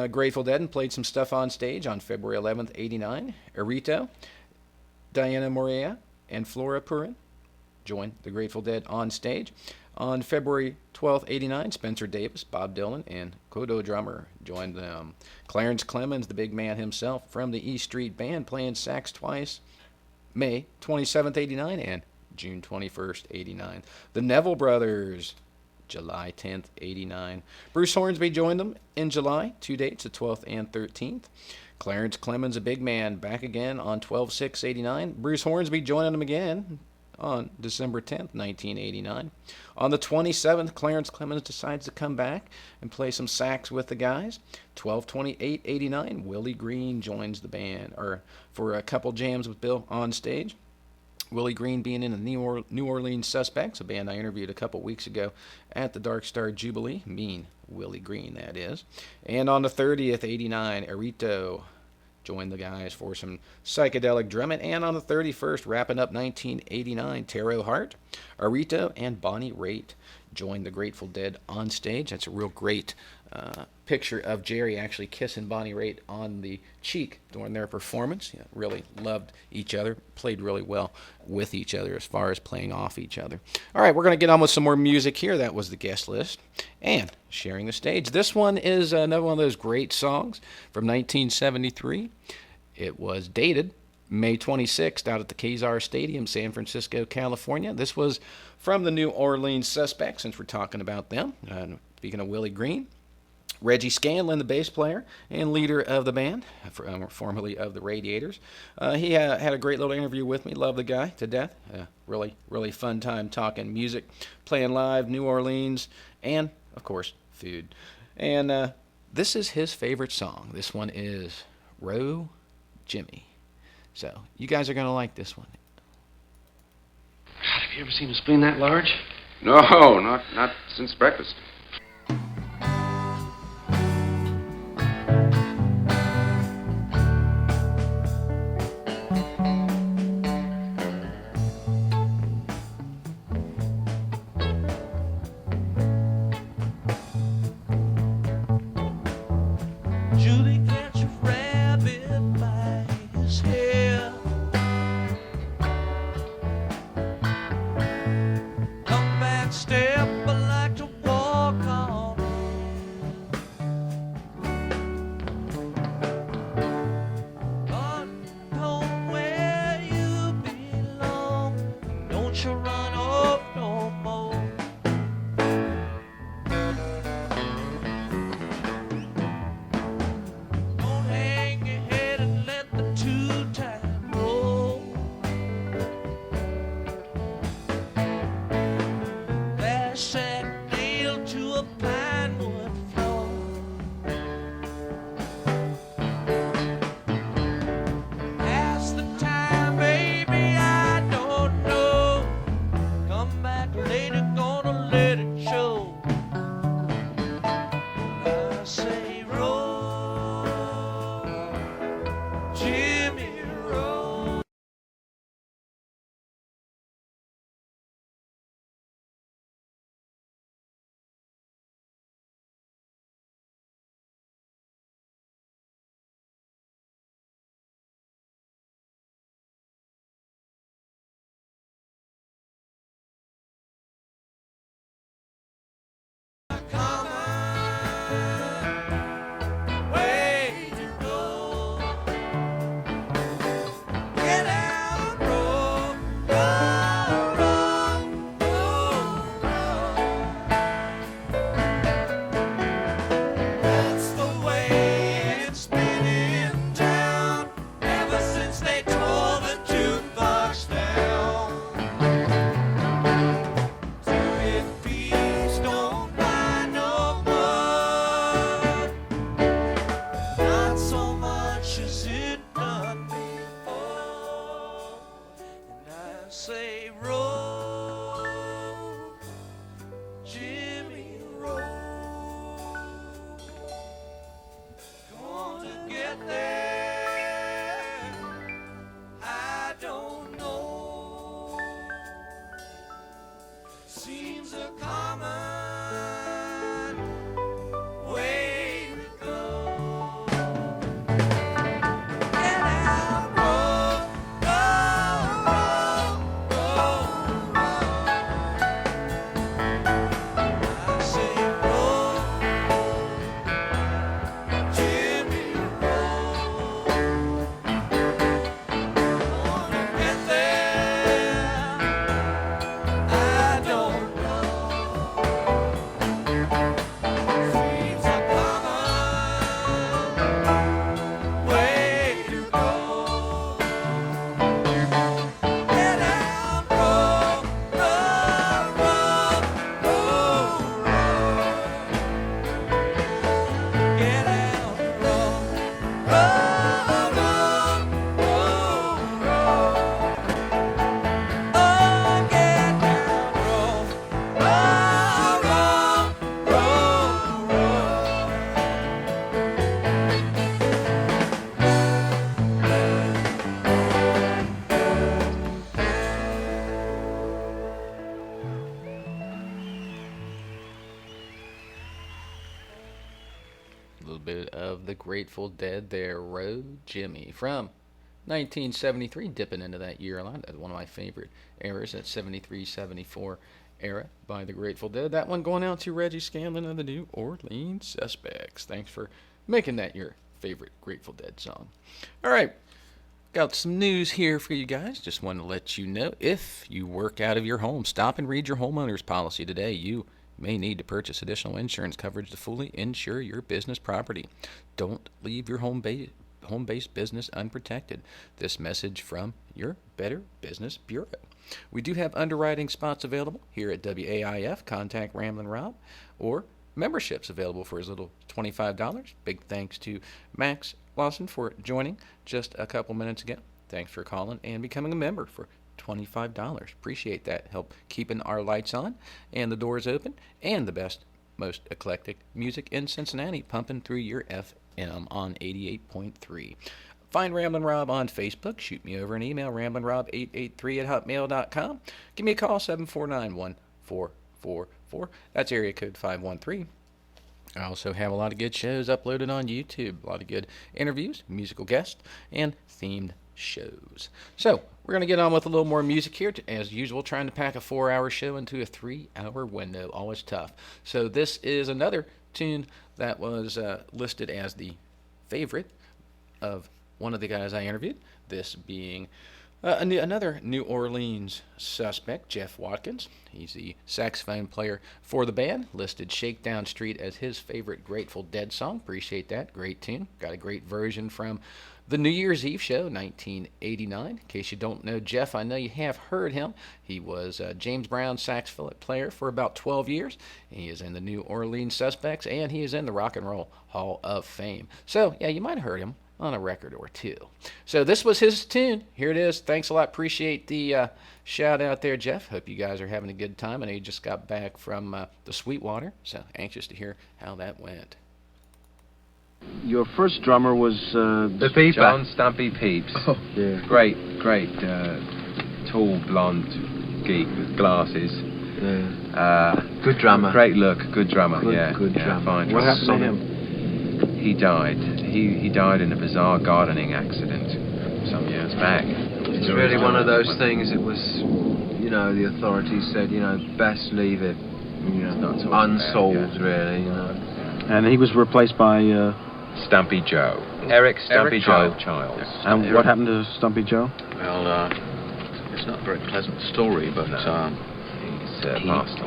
Grateful Dead and played some stuff on stage on February 11th, 89. Arito, Diana Morea, and Flora Purin joined the Grateful Dead on stage. On February 12th, 89, Spencer Davis, Bob Dylan, and Kodo drummer joined them. Clarence Clemens, the big man himself, from the E Street Band, playing sax twice, May 27th, 89, and June 21st, 89. The Neville Brothers, July 10th, 89. Bruce Hornsby joined them in July, 2 dates, the 12th and 13th. Clarence Clemens, a big man, back again on 12/6/89. Bruce Hornsby joining them again on December 10th, 1989. On the 27th, Clarence Clemens decides to come back and play some sax with the guys. 12/28/89, Willie Green joins the band, or for a couple jams with Bill on stage. Willie Green being in the New Orleans Suspects, a band I interviewed a couple weeks ago at the Dark Star Jubilee. Mean Willie Green, that is. And on the 30th, 89, Arito joined the guys for some psychedelic drumming. And on the 31st, wrapping up 1989, Taro Hart, Arito, and Bonnie Raitt joined the Grateful Dead on stage. That's a real great picture of Jerry actually kissing Bonnie Raitt on the cheek during their performance. Yeah, really loved each other, played really well with each other as far as playing off each other. All right, we're going to get on with some more music here. That was the guest list. And Sharing the Stage. This one is another one of those great songs from 1973. It was dated May 26th out at the Kezar Stadium, San Francisco, California. This was from the New Orleans Suspects, since we're talking about them. Speaking of Willie Green, Reggie Scanlan, the bass player and leader of the band, formerly of the Radiators. He had a great little interview with me. Love the guy to death. Really, really fun time talking music, playing live, New Orleans, and, of course, food. And this is his favorite song. This one is Row Jimmy. So, you guys are going to like this one. God, have you ever seen a spoon that large? No, not since breakfast. Julie, catch a rabbit by his hair. Come back, step, I like to walk Grateful Dead there, Road Jimmy, from 1973, dipping into that year a lot. That's one of my favorite eras, that 73-74 era by the Grateful Dead. That one going out to Reggie, Scanlan of the New Orleans Suspects. Thanks for making that your favorite Grateful Dead song. All right, got some news here for you guys. Just want to let you know, if you work out of your home, stop and read your homeowner's policy today. You may need to purchase additional insurance coverage to fully insure your business property. Don't leave your home-based business unprotected. This message from your Better Business Bureau. We do have underwriting spots available here at WAIF. Contact Ramblin Rob, or memberships available for as little as $25. Big thanks to Max Lawson for joining just a couple minutes ago. Thanks for calling and becoming a member for $25. Appreciate that. Help keeping our lights on and the doors open and the best, most eclectic music in Cincinnati pumping through your FM on 88.3. Find Ramblin' Rob on Facebook. Shoot me over an email, ramblinrob883@hotmail.com. Give me a call, 749-1444. That's area code 513. I also have a lot of good shows uploaded on YouTube. A lot of good interviews, musical guests, and themed shows. So, we're going to get on with a little more music here. As usual, trying to pack a 4-hour show into a 3-hour window. Always tough. So this is another tune that was listed as the favorite of one of the guys I interviewed. This being another New Orleans suspect, Jeff Watkins. He's the saxophone player for the band. Listed Shakedown Street as his favorite Grateful Dead song. Appreciate that. Great tune. Got a great version from the New Year's Eve show, 1989. In case you don't know Jeff, I know you have heard him. He was James Brown's saxophone player for about 12 years. He is in the New Orleans Suspects, and he is in the Rock and Roll Hall of Fame. So, yeah, you might have heard him on a record or two. So this was his tune. Here it is. Thanks a lot. Appreciate the shout out there, Jeff. Hope you guys are having a good time. I know you just got back from the Sweetwater, so anxious to hear how that went. Your first drummer was the Beeper. John Stumpy Pepys. Oh, yeah. Great, tall, blonde geek with glasses. Yeah. Good drummer. Great look, good drummer. Good drummer. Fine. What happened to him? He died. He died in a bizarre gardening accident some years back. It's really one of those things. It was, the authorities said, best leave it, unsolved, really. And he was replaced by Stumpy Joe. Eric Stumpy Joe Childs. Yes. And what happened to Stumpy Joe? Well, it's not a very pleasant story, but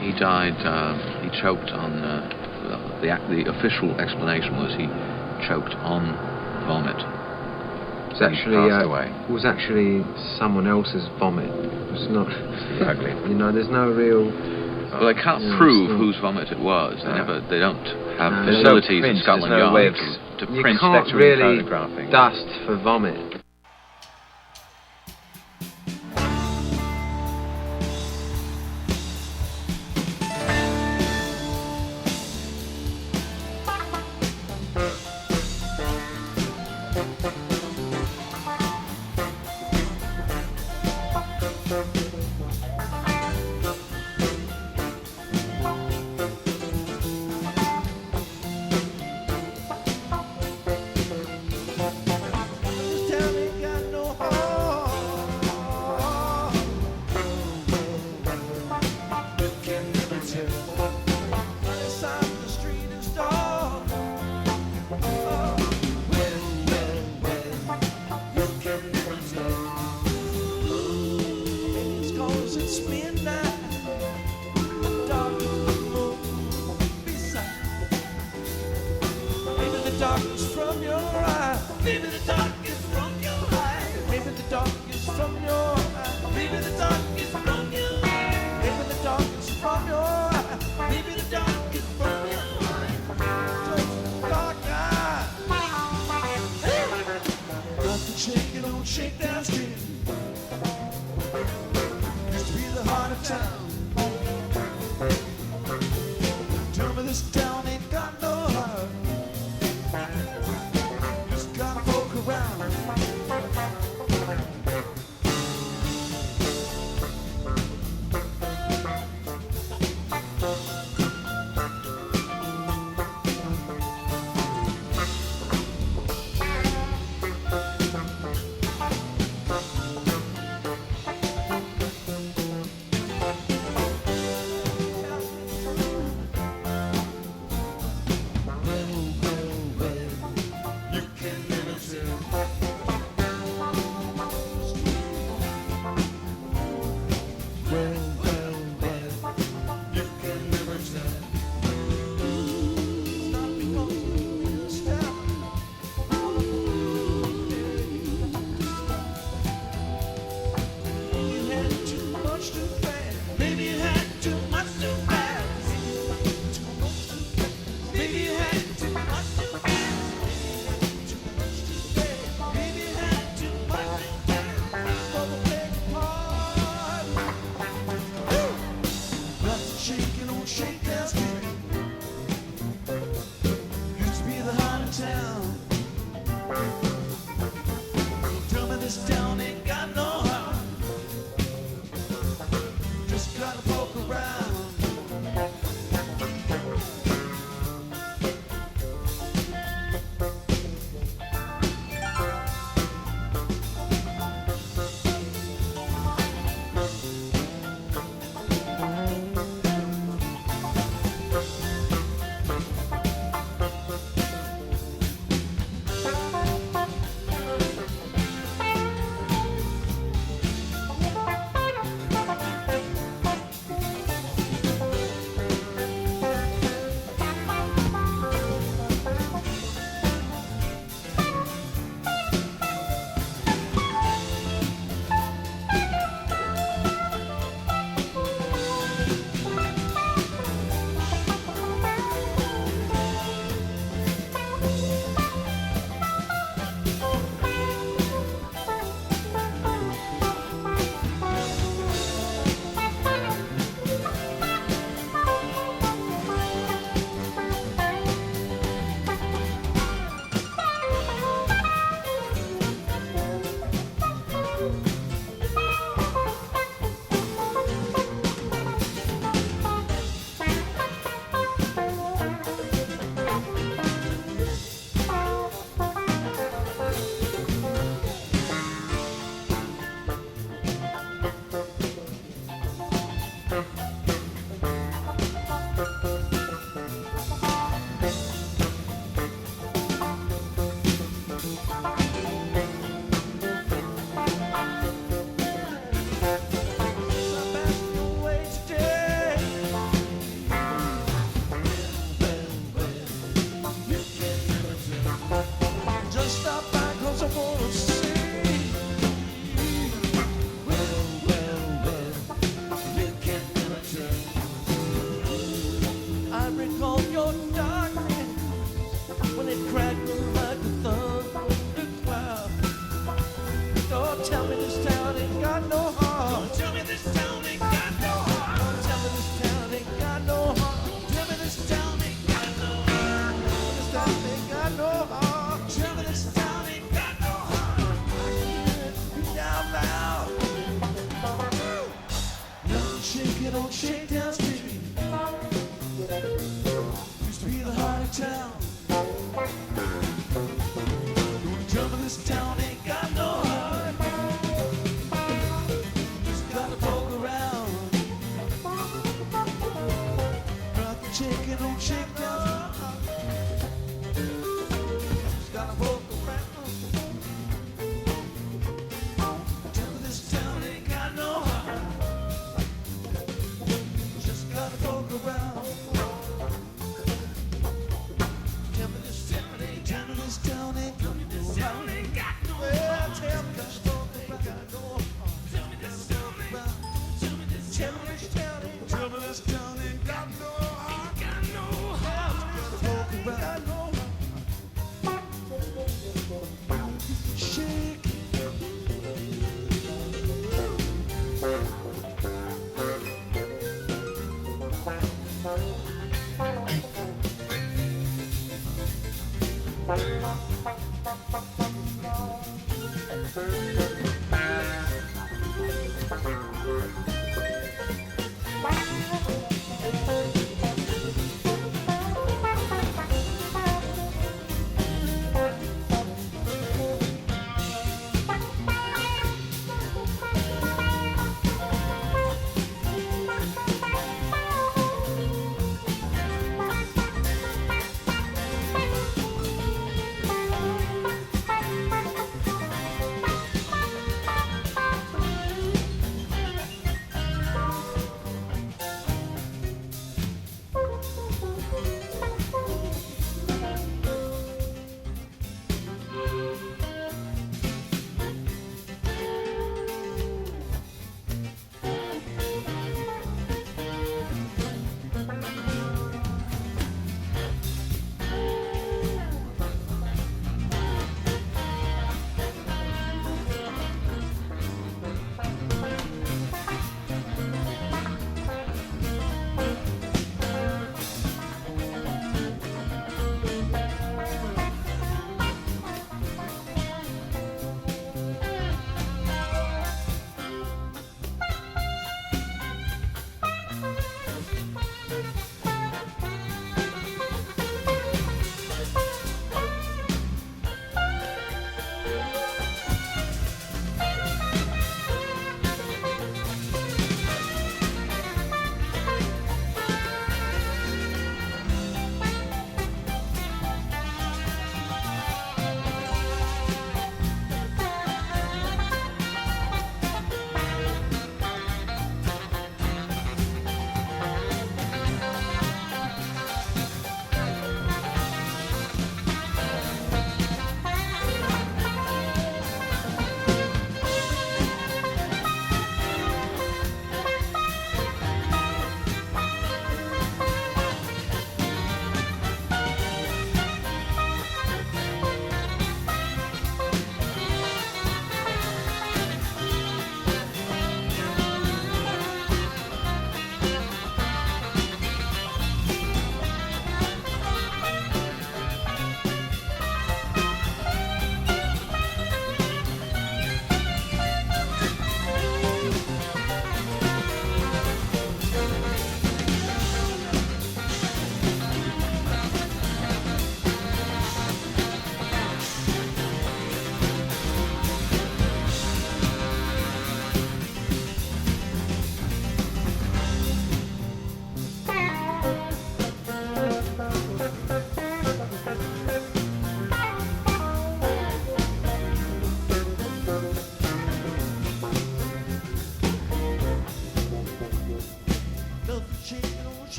he died. He choked on. The official explanation was he choked on vomit. It was actually someone else's vomit. It's not. Exactly. There's no real. Well, they can't prove whose vomit it was. They don't have facilities in Scotland Yard to print. You can't really dust for vomit. When it crackled like a thunder cloud.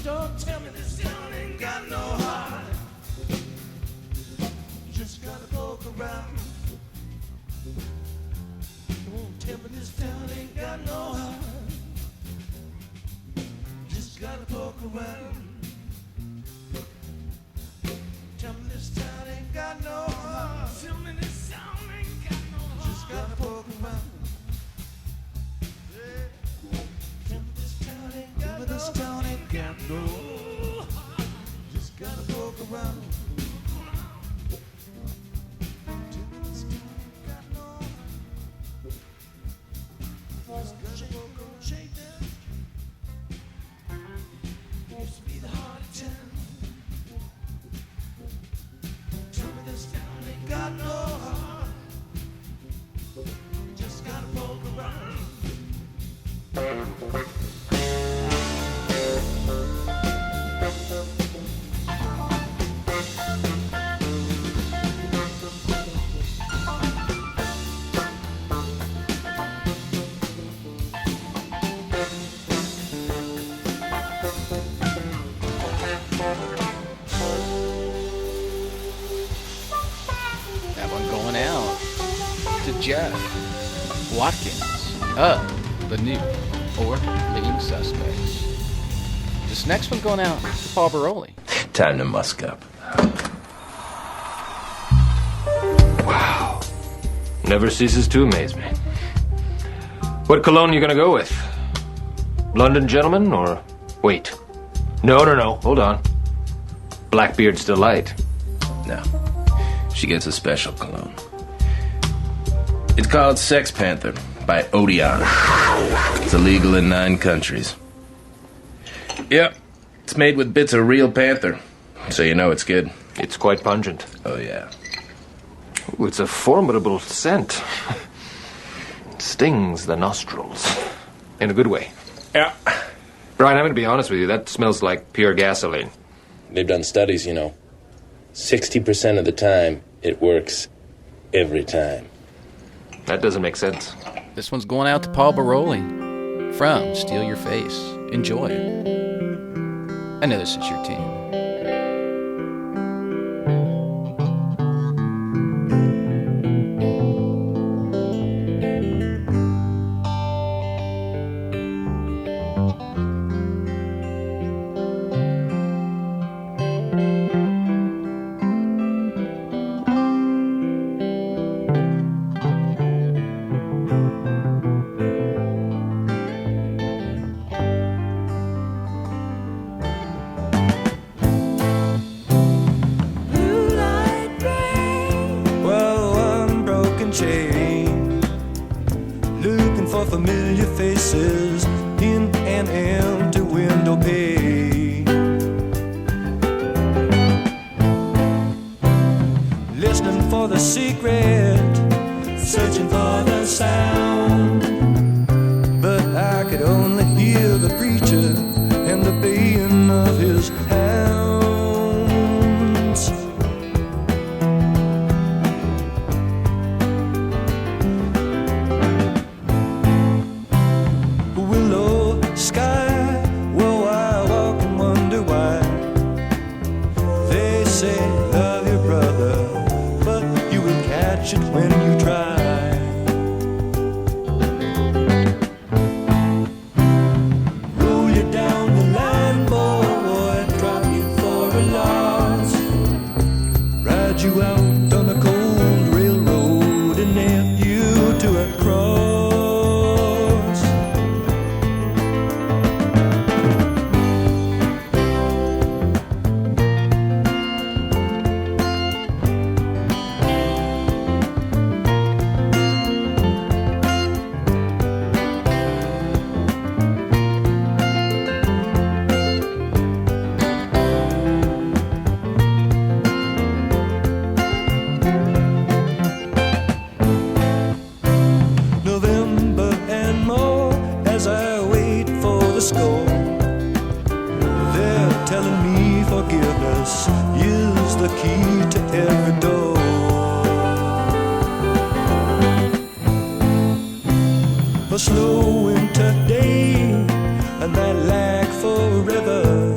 Don't tell me this town ain't got no heart. Just gotta poke around. Don't tell me this town ain't got no heart. Just gotta poke around. Tell me this town ain't got no heart. Tell me this town ain't got no heart. Just gotta poke around. Tell me this town ain't got no heart. This town ain't got no heart. Just gotta poke around. Tell me this town ain't got no heart. Just gotta poke around. Shakedown. Used to be the heart of town. Tell me this town ain't got no heart. Just gotta poke around. That one going out to Jeff Watkins of the new or living Suspects. This next one going out to Paul Baroli. Time to musk up. Wow. Never ceases to amaze me. What cologne are you gonna go with? London Gentleman or... Wait. No. Hold on. Blackbeard's Delight. No. She gets a special cologne. It's called Sex Panther by Odeon. It's illegal in 9 countries. Yep. It's made with bits of real panther. So you know it's good. It's quite pungent. Oh, yeah. Ooh, it's a formidable scent. It stings the nostrils. In a good way. Yeah. Bryan, I'm going to be honest with you. That smells like pure gasoline. They've done studies, you know. 60% of the time, it works every time. That doesn't make sense. This one's going out to Paul Baroli from Steal Your Face. Enjoy it. I know this is your team. Familiar faces in an empty window pane. Listening for the secret, searching for the sound. But I could only hear the preacher and the baying of his hounds. When you try, roll you down the line, boy, drop you for a loss, ride you out on a cold railroad and nail you to a cross. A slow winter day and that lag forever.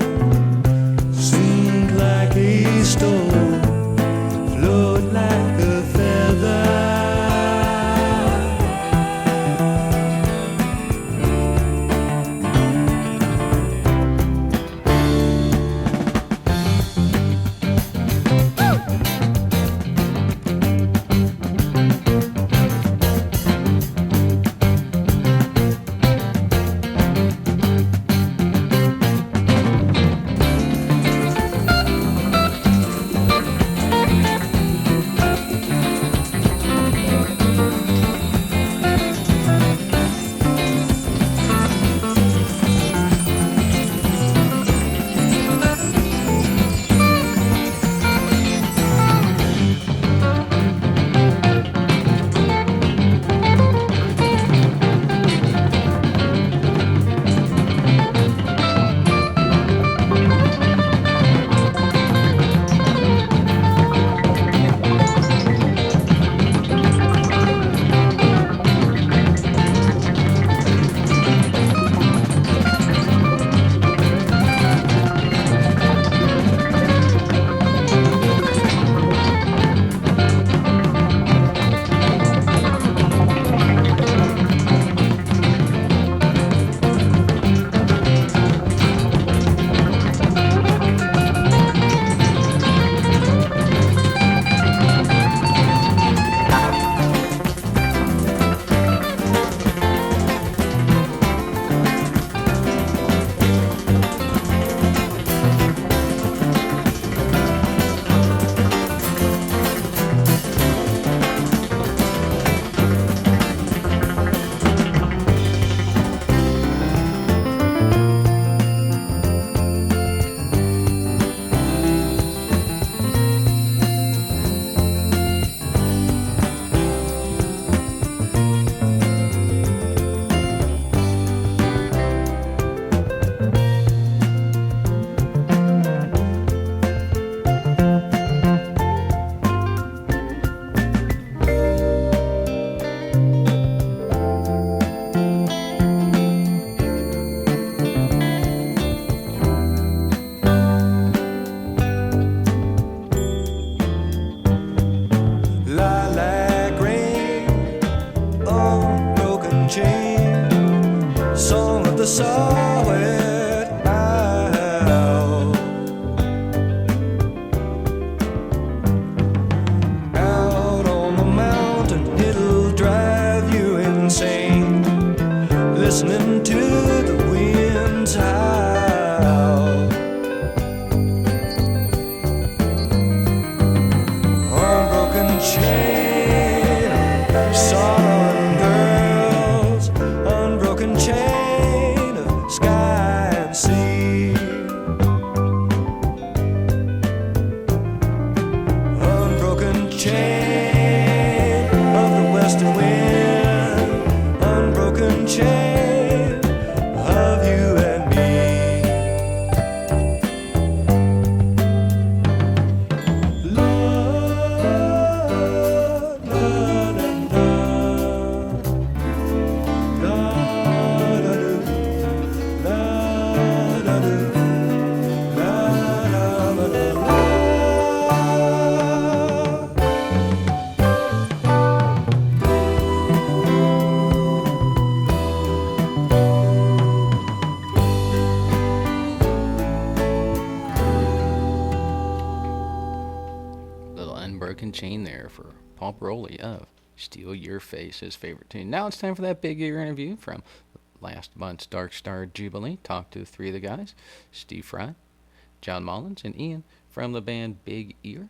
Lock and Chain there for Paul Baroli of Steal Your Face, his favorite tune. Now it's time for that Big Ear interview from last month's Dark Star Jubilee. Talked to three of the guys, Steve Frye, John Mullins, and Ian from the band Big Ear.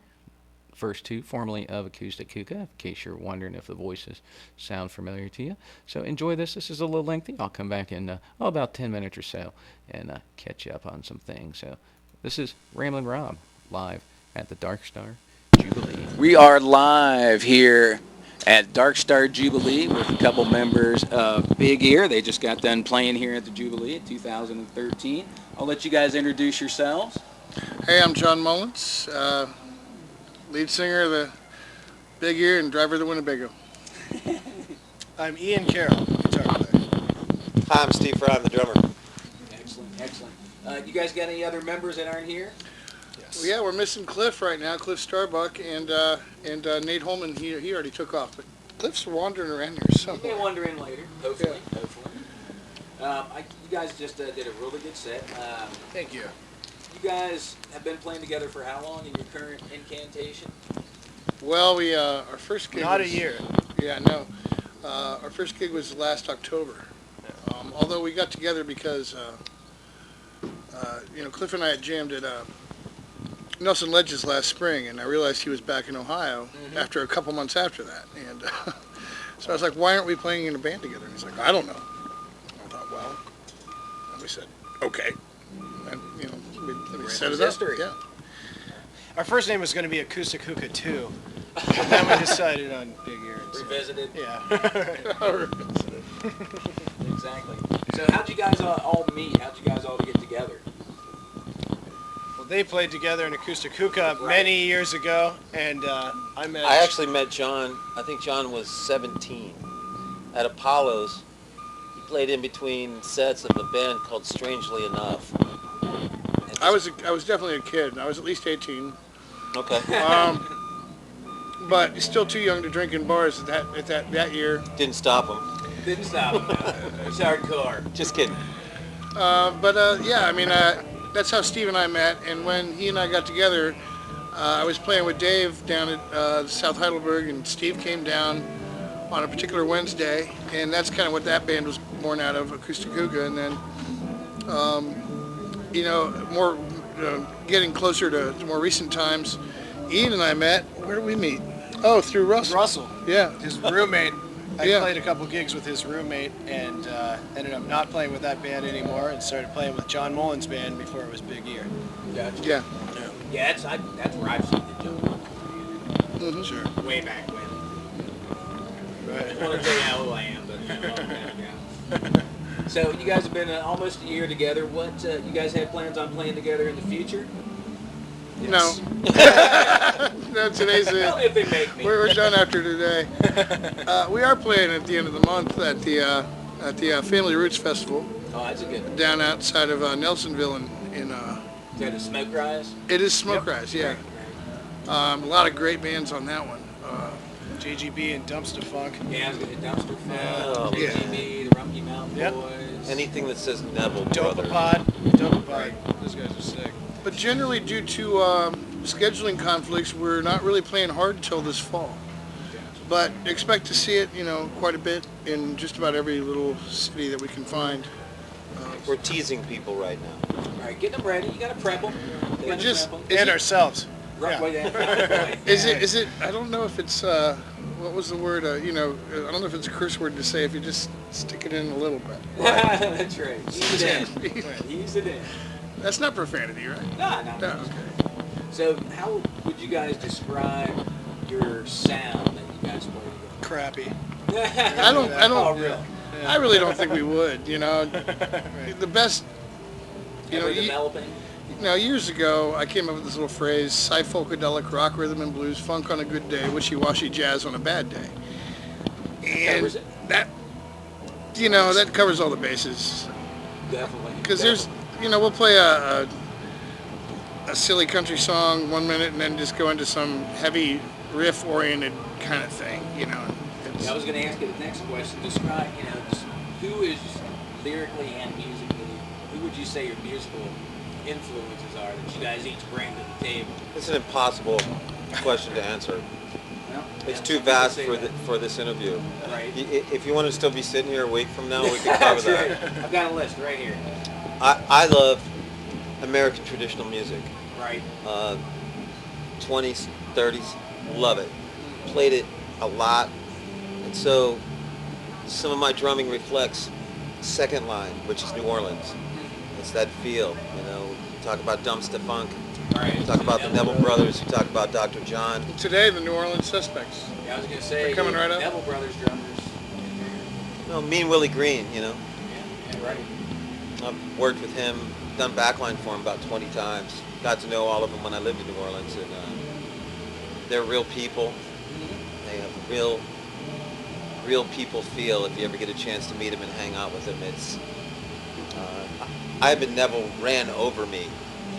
First two, formerly of Acoustic Hookah, in case you're wondering if the voices sound familiar to you. So enjoy this. This is a little lengthy. I'll come back in about 10 minutes or so and catch you up on some things. So this is Ramblin' Rob, live at the Dark Star Jubilee. We are live here at Dark Star Jubilee with a couple members of Big Ear. They just got done playing here at the Jubilee in 2013. I'll let you guys introduce yourselves. Hey, I'm John Mullins, lead singer of the Big Ear and driver of the Winnebago. I'm Ian Carroll, guitar player. Hi, I'm Steve Frye, I'm the drummer. Excellent, excellent. You guys got any other members that aren't here? Yes. Well, yeah, we're missing Cliff right now, Cliff Starbuck, and Nate Holman. He already took off, but Cliff's wandering around here somewhere. He may wander in later, hopefully. Yeah. Hopefully. You guys just did a really good set. Thank you. You guys have been playing together for how long in your current incantation? Well, we our first gig Not was, a year. Yeah, no. Our first gig was last October. Although we got together because Cliff and I had jammed at Nelson Ledges last spring, and I realized he was back in Ohio after a couple months after that. And so I was like, why aren't we playing in a band together? And he's like, I don't know. I thought, well, and we said, okay. And, we set it up. History. Yeah. Our first name was going to be Acoustic Hookah 2, but then we decided on Big Ear. Revisited? Yeah. Exactly. So how'd you guys all meet? How'd you guys all get together? Well, they played together in Acoustic Hookah many years ago, and I actually met John, I think John was 17, at Apollo's. He played in between sets of a band called Strangely Enough. I was definitely a kid. I was at least 18. Okay. But still too young to drink in bars at that year. Didn't stop him. Didn't stop him. It's hardcore. Just kidding. That's how Steve and I met. And when he and I got together, I was playing with Dave down at South Heidelberg, and Steve came down on a particular Wednesday, and that's kind of what that band was born out of, Acoustic Hookah. And then, getting closer to more recent times, Ian and I met. Where did we meet? Oh, through Russell. Russell. Yeah. His roommate. I played a couple gigs with his roommate and ended up not playing with that band anymore and started playing with John Mullins' band before it was Big Ear. Gotcha. Yeah. Yeah, that's where I've seen the John Mullins. Sure. Way back when. Right. I want to tell you how old I am, but a long time ago. So you guys have been almost a year together. What you guys have plans on playing together in the future? Yes. No. Today's it. Well, if they make me. We're done after today. We are playing at the end of the month at the Family Roots Festival. Oh, that's a good one. Down outside of Nelsonville in Is that a Smoke Rise? It is Smoke Rise, yeah. A lot of great bands on that one. JGB and Dumpster Funk. Yeah, I was going to Dumpster Funk, Yeah. JGB, the Rumpke Mountain Boys. Anything that says Neville Dopapod. Brothers. Dopapod. Those guys are sick. But generally, due to scheduling conflicts, we're not really playing hard until this fall. But expect to see it, quite a bit in just about every little city that we can find. We're teasing people right now. All right, get them ready. You got to prep them. And ourselves. Yeah. Is it? I don't know if it's. What was the word? I don't know if it's a curse word to say if you just stick it in a little bit. That's right. Ease it in. Ease it in. That's not profanity, right? No. Okay. So, how would you guys describe your sound that you guys play together? Crappy. I don't. Oh, really? Yeah. I really don't think we would. Right. The best. Developing. Years ago, I came up with this little phrase: Folkadelic, rock, rhythm, and blues, funk on a good day, wishy-washy jazz on a bad day. And that covers all the bases. Definitely. Because there's, we'll play a silly country song 1 minute and then just go into some heavy riff-oriented kind of thing, I was going to ask you the next question. Describe, who is lyrically and musically, who would you say your musical influences are that you guys each bring to the table? It's an impossible question to answer. It's too vast for this interview. Right. If you want to still be sitting here a week from now, we can cover that. I've got a list right here. I love American traditional music. Right. 20s, 30s, love it. Played it a lot. And so some of my drumming reflects second line, which is New Orleans. It's that feel, you know. We talk about Dumpster Funk. Right. We talk about the Neville Brothers. We talk about Dr. John. Today, the New Orleans Suspects. Yeah, I was going to say, they're coming right up. Neville Brothers drummers. No, Mean Willie Green, you know. Yeah, right. I've worked with him, done backline for him about 20 times. Got to know all of them when I lived in New Orleans, and they're real people. They have real people feel. If you ever get a chance to meet them and hang out with them, it's. Ivan Neville ran over me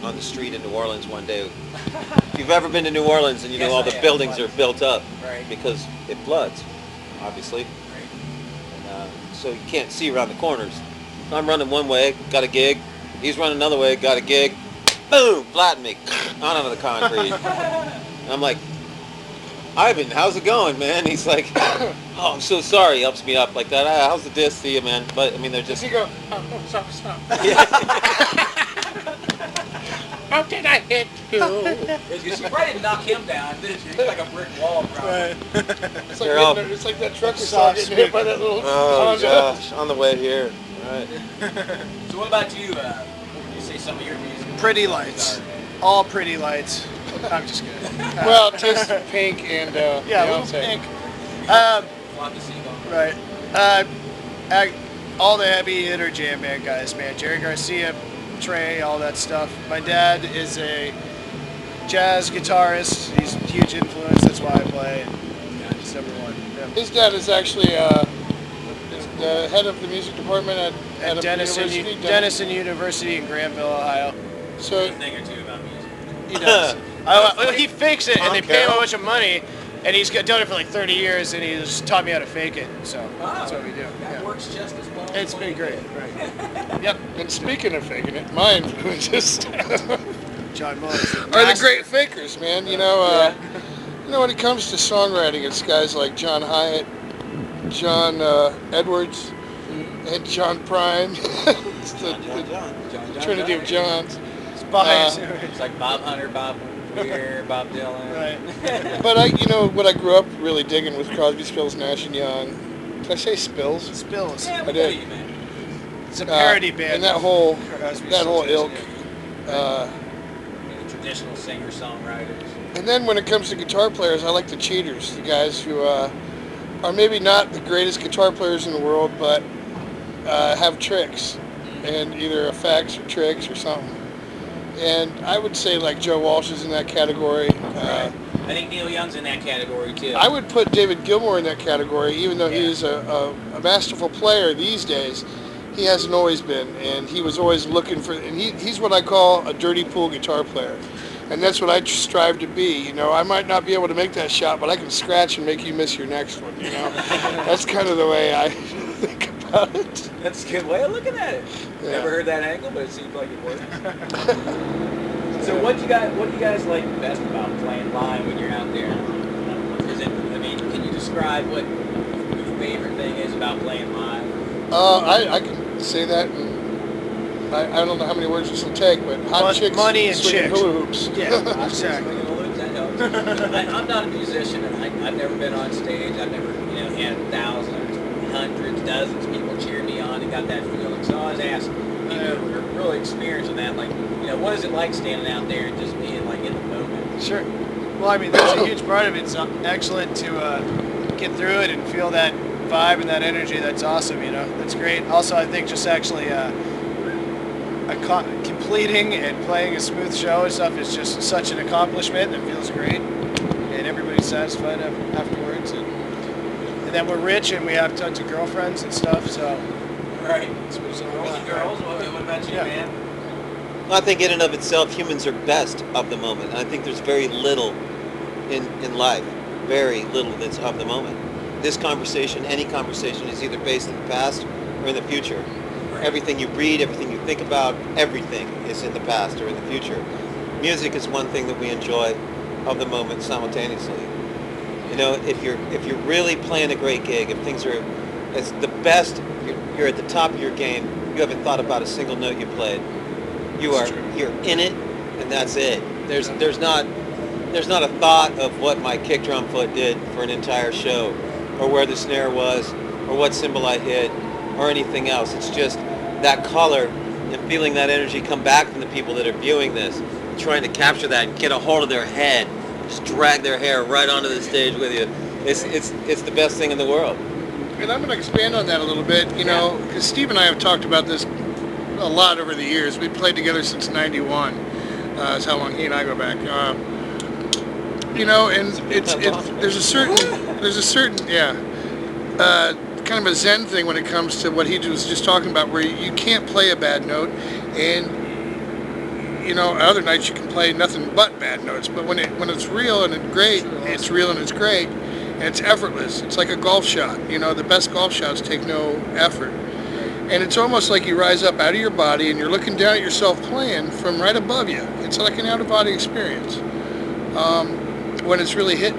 on the street in New Orleans one day. If you've ever been to New Orleans and you know all the buildings are built up because it floods, obviously. And, so you can't see around the corners. I'm running one way, got a gig. He's running another way, got a gig. Boom, flattened me on onto the concrete. And I'm like, Ivan, how's it going, man? He's like, oh, I'm so sorry. He helps me up like that. How's the disc? See you, man. But I mean, they're just. Does he go? Oh, no, stop. How did I hit you? She probably didn't knock him down, did she? He's like a brick wall, probably. Right. It's like that truck we saw getting hit by that little. Oh gosh, on the way here. Right. So what about you? What would you say some of your music? Pretty lights. All pretty lights. I'm just kidding. Well, just Pink and yeah, a little Pink. Right. All the heavy hitter jam band guys, man. Jerry Garcia, Trey, all that stuff. My dad is a jazz guitarist. He's a huge influence. That's why I play. Yeah, he's number one. Yeah. His dad is actually the head of the music department at Denison University in Granville, Ohio. So a thing or two about music. He does. He fakes it, and they pay him a bunch of money, and he's done it for like 30 years, and he's taught me how to fake it. So that's what we do. That works just as well. It's been great. Right. Yep. And speaking of faking it, my influences John Mullins are the great fakers, man. You know, when it comes to songwriting, it's guys like John Hyatt, John Edwards, and John Bryan. It's the Trinity of Johns. It's like Bob Hunter, Bob Weir, Bob Dylan. Right. But what I grew up really digging was Crosby, Stills, Nash and Young. Did I say Spills? Spills. Yeah, I did. It's a parody band. And that whole ilk. The traditional singer-songwriters. And then when it comes to guitar players, I like the cheaters, the guys who are maybe not the greatest guitar players in the world, but have tricks, and either effects or tricks or something. And I would say like Joe Walsh is in that category. I think Neil Young's in that category too. I would put David Gilmour in that category, even though he's a masterful player these days. He hasn't always been, and he was always looking for. And he's what I call a dirty pool guitar player, and that's what I strive to be. You know, I might not be able to make that shot, but I can scratch and make you miss your next one. You know, that's kind of the way I think about it. That's a good way of looking at it. Yeah. Never heard that angle, but it seems like it works. So what do you guys like best about playing live when you're out there? Can you describe what your favorite thing is about playing live? I can say that. And I don't know how many words this will take, but hot chicks, money and swinging chicks. hula hoops. Yeah, exactly. I'm not a musician, and I've never been on stage. I've never had thousands, hundreds, dozens of people cheer me on and got that feeling. So I always ask people who are really experienced in that, like, what is it like standing out there and just being like in the moment? Sure. Well, I mean, that's a huge part of it. It's excellent to get through it and feel that vibe and that energy. That's awesome. That's great. Also, I think just actually completing and playing a smooth show and stuff is just such an accomplishment. It feels great, and everybody's satisfied afterwards. And then we're rich and we have tons of girlfriends and stuff. So. Right. Girls. What about you, man? I think in and of itself, humans are best of the moment. I think there's very little in life, very little that's of the moment. This conversation, any conversation, is either based in the past or in the future. Right. Everything you read, everything you think about everything is in the past or in the future. Music is one thing that we enjoy of the moment simultaneously. You know, if you're really playing a great gig, if things are as the best, you're at the top of your game. You haven't thought about a single note you played. You're in it, and that's it. There's not a thought of what my kick drum foot did for an entire show, or where the snare was, or what cymbal I hit, or anything else. It's just that color and feeling that energy come back from the people that are viewing this, trying to capture that and get a hold of their head, just drag their hair right onto the stage with you. It's the best thing in the world. And I'm going to expand on that a little bit, you know, because Steve and I have talked about this a lot over the years. We've played together since '91. That's how long he and I go back. You know, and there's a certain kind of a Zen thing when it comes to what he was just talking about, where you can't play a bad note, and you know, other nights you can play nothing but bad notes. But when it's real and it's great, it's real and it's great, and it's effortless. It's like a golf shot. You know, the best golf shots take no effort. And it's almost like you rise up out of your body and you're looking down at yourself playing from right above you. It's like an out-of-body experience when it's really hit.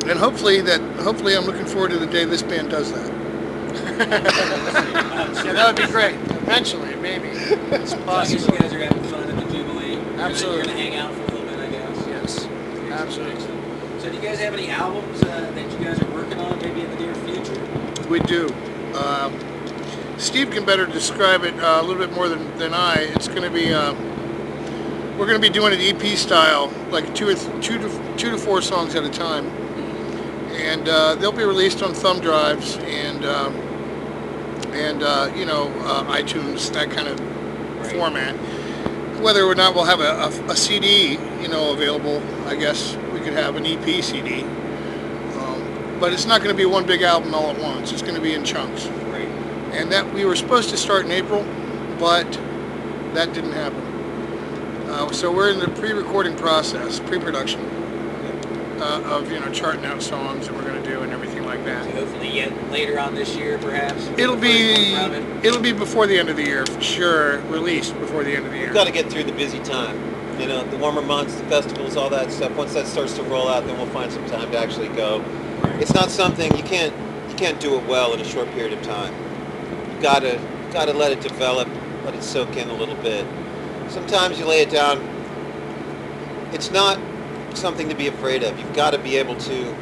And hopefully I'm looking forward to the day this band does that. Yeah, that would be great. Eventually, maybe. It's possible. You guys are having fun at the Jubilee. Absolutely. You're going to hang out for a little bit, I guess. Yes, absolutely. So do you guys have any albums that you guys are working on maybe in the near future? We do. Steve can better describe it a little bit more than I. It's going to be, we're going to be doing it EP style, like two to four songs at a time. And they'll be released on thumb drives and you know, iTunes, that kind of format. Whether or not we'll have a CD, you know, available, I guess we could have an EP CD. But it's not going to be one big album all at once. It's going to be in chunks. Right. And that we were supposed to start in April, but that didn't happen. So we're in the pre-recording process, pre-production of, you know, charting out songs that we're going to do and everything like that. So hopefully yet later on this year, perhaps. It'll be before the end of the year for sure. Released before the end of the year. We've got to get through the busy time. You know, the warmer months, the festivals, all that stuff. Once that starts to roll out, then we'll find some time to actually go. It's not something you can't do it well in a short period of time. You gotta let it develop, let it soak in a little bit. Sometimes you lay it down. It's not something to be afraid of. You've got to be able to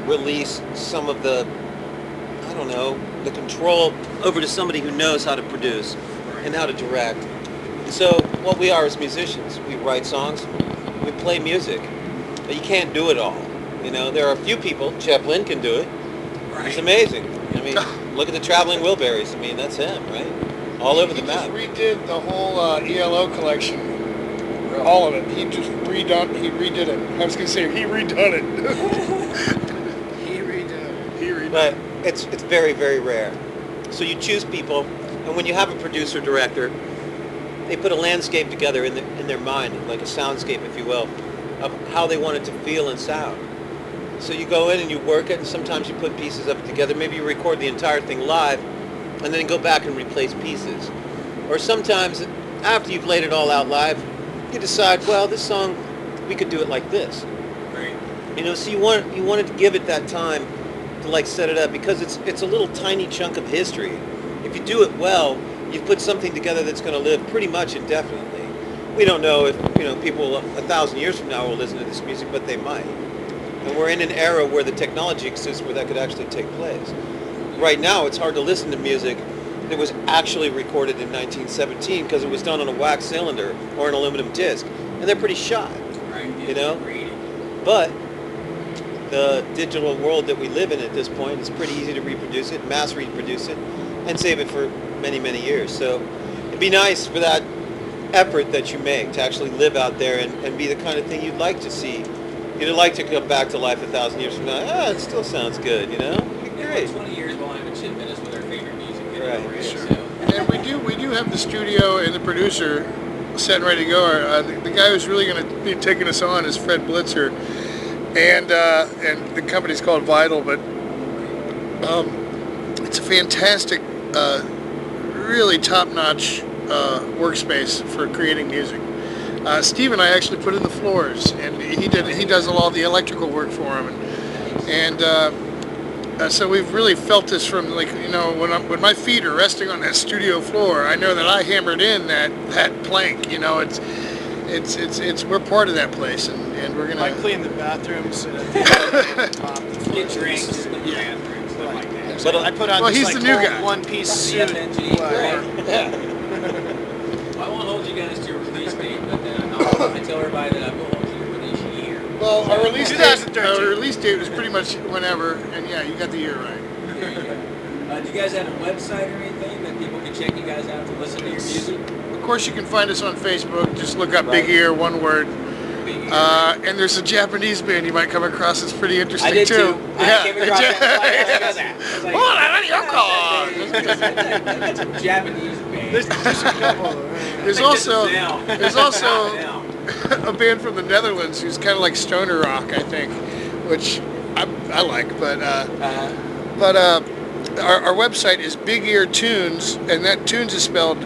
release some of the, I don't know, the control over to somebody who knows how to produce and how to direct. So what we are as musicians, we write songs, we play music, but you can't do it all. You know, there are a few people. Jeff Lynne can do it. Right. He's amazing. I mean, look at the Traveling Wilburys. I mean, that's him, right? All over the map. He just redid the whole ELO collection, all of it. He redid it. I was going to say he redone it. He redid it. But it's very, very rare. So you choose people, and when you have a producer director, they put a landscape together in their mind, like a soundscape, if you will, of how they want it to feel and sound. So you go in and you work it, and sometimes you put pieces of it together. Maybe you record the entire thing live, and then go back and replace pieces. Or sometimes, after you've laid it all out live, you decide, well, this song, we could do it like this. Right. You know, so you wanted to give it that time to like set it up, because it's a little tiny chunk of history. If you do it well, you've put something together that's going to live pretty much indefinitely. We don't know if, you know, people 1,000 years from now will listen to this music, but they might. And we're in an era where the technology exists where that could actually take place. Right now, it's hard to listen to music that was actually recorded in 1917 because it was done on a wax cylinder or an aluminum disc, and they're pretty shot, you know? But the digital world that we live in at this point, it's pretty easy to reproduce it, mass reproduce it, and save it for many, many years. So it'd be nice for that effort that you make to actually live out there and be the kind of thing you'd like to see. You'd like to come back to life 1,000 years from now. It still sounds good, you know? It'd be great. 20 years we'll have a chip in us with our favorite music video. Right, sure. So. And we do have the studio and the producer set and ready to go. The guy who's really going to be taking us on is Fred Blitzer, and the company's called Vital. But it's a fantastic really top-notch workspace for creating music. Steve and I actually put in the floors, and he does all the electrical work for him, and so we've really felt this from, like, you know, when my feet are resting on that studio floor, I know that I hammered in that plank. You know, it's we're part of that place, and we're gonna. I clean the bathrooms and get drinks. Yeah. Like that. But I put on well, this he's like the new whole guy. one-piece suit. Yeah. I won't hold you guys to your release date, but I tell everybody that I will hold you to your release year. Well, our release 2013. date was pretty much whenever, and yeah, you got the year right. There you go. Do you guys have a website or anything that people can check you guys out to listen to your music? Of course, you can find us on Facebook. Just look up Right. Big Ear, one word. Big Ear. And there's a Japanese band you might come across that's pretty interesting I did too. too. I came across that. That's a Japanese band. There's also a band from the Netherlands who's kind of like stoner rock, I think, which I like. But our website is Big Ear Tunes, and that tunes is spelled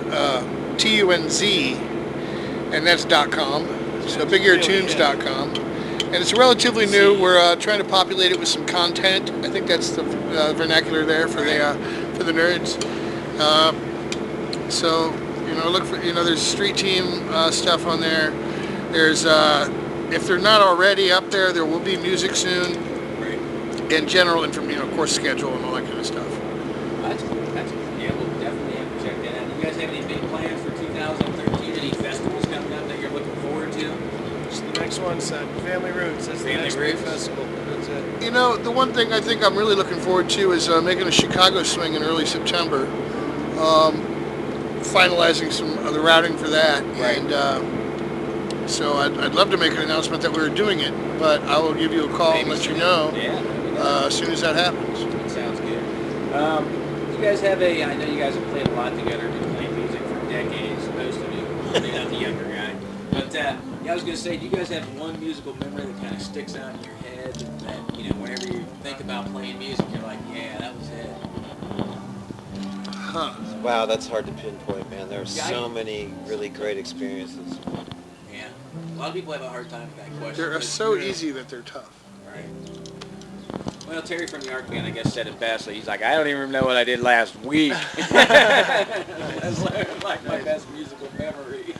T-U-N-Z, and that's .com. So BigEarTunes.com, and it's relatively new. We're trying to populate it with some content. I think that's the vernacular there for the nerds. So look for there's street team stuff on there. There's if they're not already up there, there will be music soon, and general information, course schedule and all that kind of stuff. That's cool. Yeah, we'll definitely have to check that out. You guys have any big plans for 2013? Any festivals coming up that you're looking forward to? Just the next one's Family Roots. That's the next big festival. That's it. The one thing I think I'm really looking forward to is making a Chicago swing in early September. Finalizing some of the routing for that, and so I'd love to make an announcement that we were doing it, but I will give you a call and let you know as soon as that happens. That sounds good. You guys have I know you guys have played a lot together, been playing music for decades, most of you, maybe not the younger guy, but I was going to say, do you guys have one musical memory that kind of sticks out in your head that, whenever you think about playing music, you're like, yeah, that was it? Huh. Wow, that's hard to pinpoint, man. There are so many really great experiences. Yeah. A lot of people have a hard time with that question. They're so easy that they're tough. Right. Well, Terry from the Art Band, I guess, said it best. So he's like, I don't even know what I did last week. That's like my best musical memory.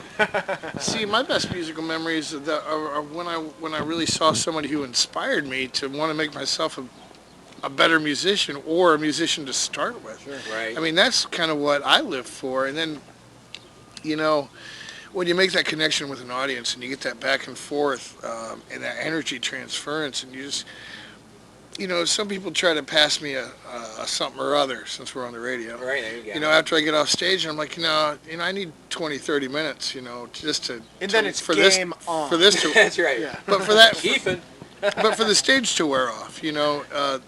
See, my best musical memories are when I really saw somebody who inspired me to want to make myself a better musician, or a musician to start with. Sure. Right. I mean, that's kind of what I live for. And then, when you make that connection with an audience and you get that back and forth and that energy transference, and you just, some people try to pass me a something or other since we're on the radio. Right, there you go. After I get off stage, I'm like, I need 20, 30 minutes, just to... And then it's for game this, on. For this to... That's right. Yeah. But for that... Keeping. But for the stage to wear off,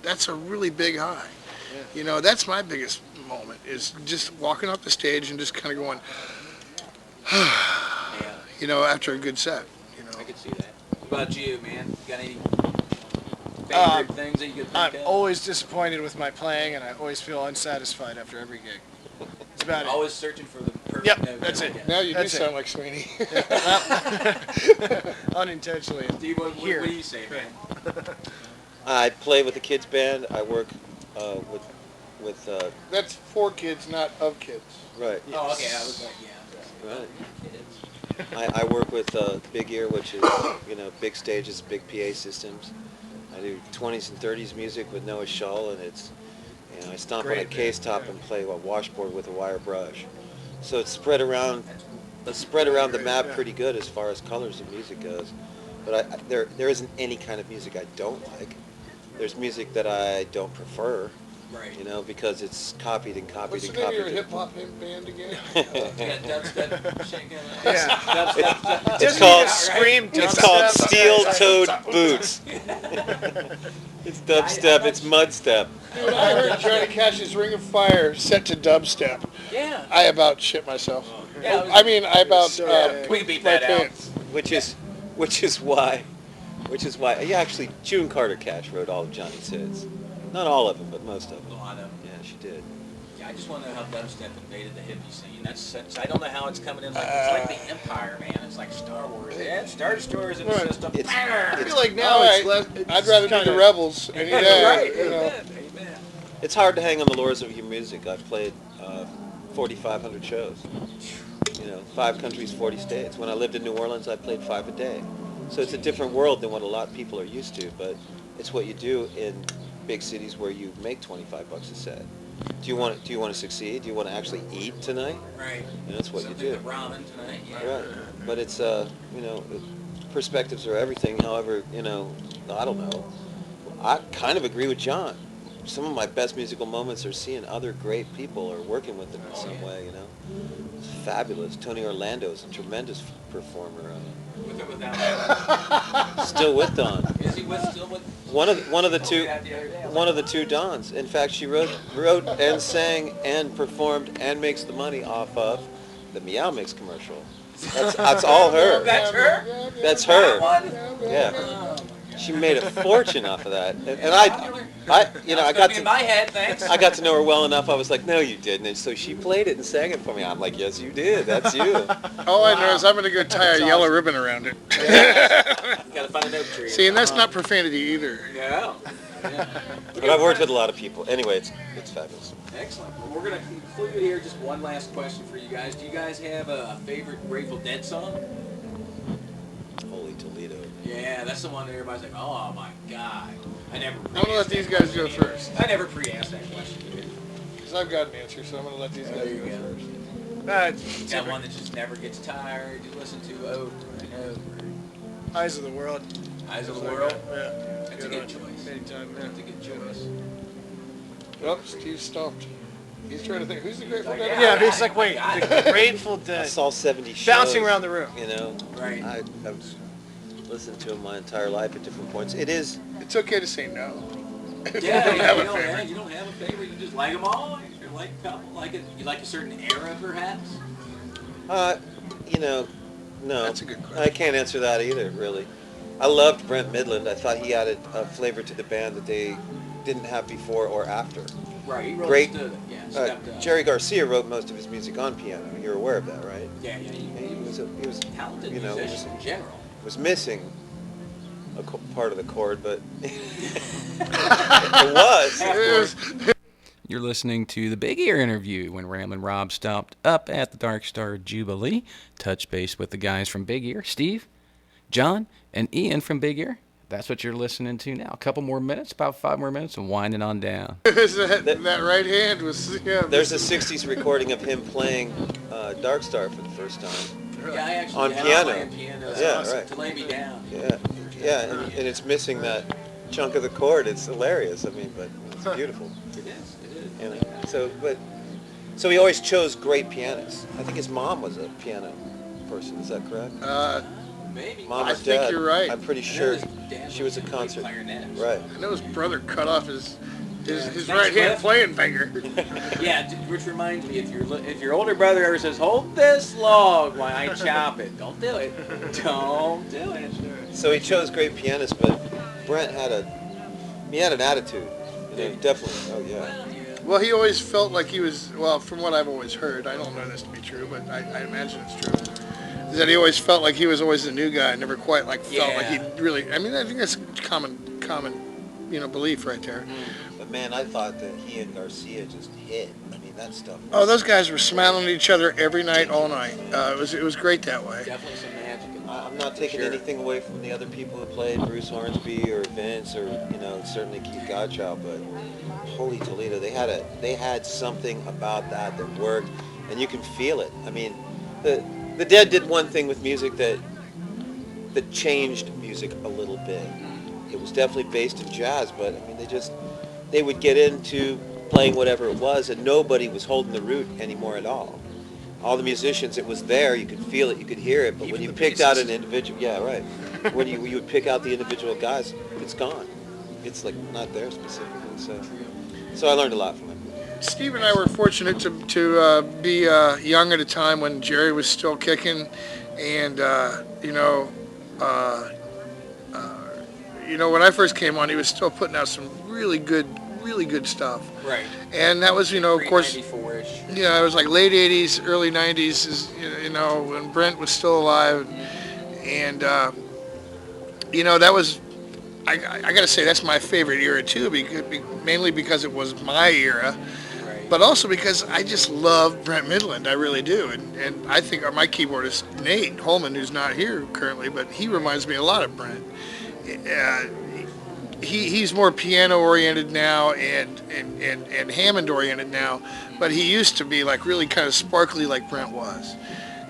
that's a really big high. Yeah. That's my biggest moment, is just walking off the stage and just kind of going, after a good set. I could see that. What about you, man? You got any favorite things that you could think I'm of? always disappointed with my playing, and I always feel unsatisfied after every gig. That's about it. Always searching for the perfect Yep, note. that's it. Now you That's do sound like Sweeney. Unintentionally. Steve, what do you say, man? I play with the kids band. I work with That's for kids, not of kids. right. Oh, okay. I was like, Right. I work with Big Ear, which is big stages, big PA systems. I do 20s and 30s music with Noah Shull, and it's I stomp on a case top and play a washboard with a wire brush. So it's spread around the map pretty good as far as colors of music goes. But there isn't any kind of music I don't like. There's music that I don't prefer. Right. Because it's copied and copied What's and the name of copied. your hip-hop band again? dubstep, shaking. Yeah. Dubstep. It's called Scream It's called dubstep. Steel-Toed Boots. It's dubstep. It's mudstep. Dude, I heard Johnny Cash's Ring of Fire set to dubstep. Yeah. I about shit myself. Yeah, I about we can beat my that out. pants. Which is why, actually, June Carter Cash wrote all of Johnny's hits. Not all of them, but most of them. A lot of them. Yeah, she did. Yeah, I just want to know how dubstep invaded the hippie scene. I don't know how it's coming in. It's like the Empire, man. It's like Star Wars. Yeah, Star Destroyers in the system. I feel like now it's less. I'd rather be the rebels any day. Right. You know. Amen. It's hard to hang on the laurels of your music. I've played 4,500 shows. 5 countries, 40 states. When I lived in New Orleans, I played 5 a day. So it's a different world than what a lot of people are used to, but it's what you do in big cities where you make $25 a set. Do you want to succeed? Do you want to actually eat tonight? Right. That's what you do. Ramen tonight. Yeah. Right. But it's perspectives are everything. However, I don't know. I kind of agree with John. Some of my best musical moments are seeing other great people or working with them in some way. It's fabulous. Tony Orlando is a tremendous performer. With or without? Still with Dawn. Is he still with? One of the two Dons. In fact, she wrote and sang and performed and makes the money off of the Meow Mix commercial. That's all her. That's her. That's her. That one? Yeah. She made a fortune off of that, and I got to in my head, thanks. I got to know her well enough. I was like, no, you didn't. And so she played it and sang it for me. I'm like, yes, you did. That's you. All I know is I'm going to go tie a yellow ribbon around it. You got to find an oak tree. See, and that's not profanity either. No. Yeah. But I've worked with a lot of people. Anyway, it's fabulous. Excellent. Well, we're going to conclude here. Just one last question for you guys. Do you guys have a favorite Grateful Dead song? Holy Toledo. Yeah, that's the one that everybody's like, oh my God. I'm going to let these guys go first. I never pre-asked that question. Because I've got an answer, so I'm going to let these guys go first. That one that just never gets tired. You listen to over and over. Eyes of the World. Eyes of the World? Yeah. That's a good choice. Anytime, That's a good choice. Oh, Steve stopped. He's trying to think, who's the Grateful Dead? Yeah, but he's like, wait, the Grateful Dead. I saw 70 shows. Bouncing around the room. Right. I've listened to them my entire life at different points. It's okay to say no. Yeah, you don't have a favorite. You don't have a favorite. You just like them all. You like a couple. You like a certain era, perhaps. No. That's a good question. I can't answer that either, really. I loved Brent Midland. I thought he added a flavor to the band that they didn't have before or after. Right. He Great. Stepped up. Jerry Garcia wrote most of his music on piano. You're aware of that, right? Yeah. He was talented musician in general. Was missing a part of the chord, but it was. You're listening to the Big Ear interview when Ramblin' Rob stopped up at the Dark Star Jubilee, touched base with the guys from Big Ear, Steve, John, and Ian from Big Ear. That's what you're listening to now. A couple more minutes, about 5 more minutes, and winding on down. that right hand was... Yeah, there's a 60s recording of him playing Dark Star for the first time. Yeah, I actually on piano. Yeah, awesome. Right. To Lay Me Down. Yeah, and it's missing that chunk of the chord. It's hilarious. I mean, but it's beautiful. It is. So he always chose great pianists. I think his mom was a piano person. Is that correct? Maybe. Mom I or think dad? you're right. I'm pretty sure she was a concert. Right. I know his brother cut off his right hand playing finger. Yeah, which reminds me, if your older brother ever says, "Hold this log while I chop it," don't do it. Don't do it. So he chose great pianists, but Brent had an attitude. Definitely. Oh yeah. Well, he always felt like he was. Well, from what I've always heard, I don't know this to be true, but I imagine it's true. Is that he always felt like he was always the new guy, never quite like felt like he really. I mean, I think that's common, belief right there. But man, I thought that he and Garcia just hit. I mean, that stuff. Oh, those guys were smiling at each other every night, all night. It was great that way. Definitely some magic. I'm not taking anything away from the other people who played, Bruce Hornsby or Vince or certainly Keith Godchild, but holy Toledo, they had something about that worked, and you can feel it. I mean, the Dead did one thing with music that changed music a little bit. It was definitely based in jazz, but I mean, they would get into playing whatever it was, and nobody was holding the root anymore at all. All the musicians, it was there, you could feel it, you could hear it, but even when you picked out an individual, when you would pick out the individual guys, it's gone. It's like not there specifically. So I learned a lot from him. Steve and I were fortunate to be young at a time when Jerry was still kicking, and when I first came on, he was still putting out some really good really good stuff. Right. And that was, of course, 94-ish. yeah, it was like late 80s, early 90s, when Brent was still alive. And, that was, I got to say, that's my favorite era, too, mainly because it was my era. But also because I just love Brent Midland, I really do. And I think my keyboardist, Nate Holman, who's not here currently, but he reminds me a lot of Brent. He's more piano-oriented now and Hammond-oriented now, but he used to be like really kind of sparkly like Brent was.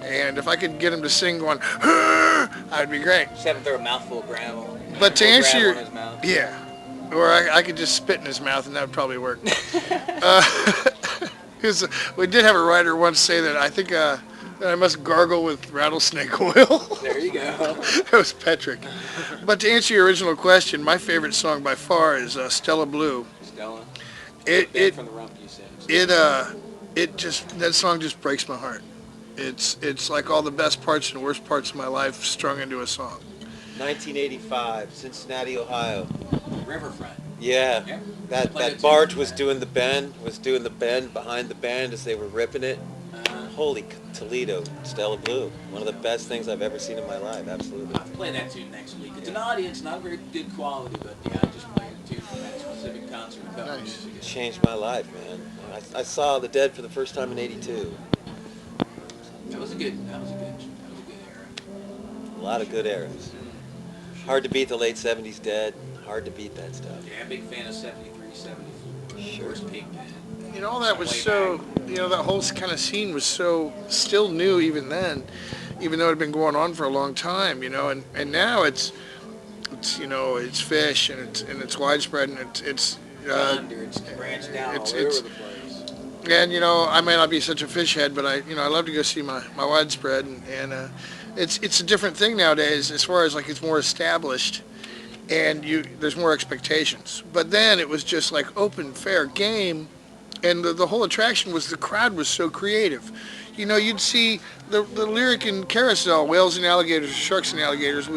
And if I could get him to sing going, I'd be great. Just have him throw a mouthful of gravel. But to answer your, his mouth. Yeah. Or I could just spit in his mouth, and that would probably work. We did have a writer once say that I think that I must gargle with rattlesnake oil. There you go. That was Petrick. But to answer your original question, my favorite song by far is Stella Blue. Stella. From the Rumpke sings. That song just breaks my heart. It's like all the best parts and worst parts of my life strung into a song. 1985, Cincinnati, Ohio. Riverfront. Yeah. That barge was doing the bend behind the band as they were ripping it. Holy Toledo, Stella Blue. One of the best things I've ever seen in my life, absolutely. I'll play that tune next week. It's an audience, not very good quality, but yeah, I just played a tune from that specific concert. Nice. It changed my life, man. I saw The Dead for the first time in '82. That was a good era. A lot of good eras. Hard to beat the late 70s Dead. Hard to beat that stuff. Yeah, big fan of 73, 74. Sure. Worst Pig Band. All that was so, that whole kind of scene was so still new even then, even though it had been going on for a long time, and now it's Fish and it's widespread and it's branched out all over the place. And I may not be such a fish head, but I love to go see my widespread and it's a different thing nowadays as far as like it's more established. And there's more expectations. But then it was just like open, fair game. And the whole attraction was the crowd was so creative. You'd see the lyric in Carousel, Whales and Alligators, Sharks and Alligators,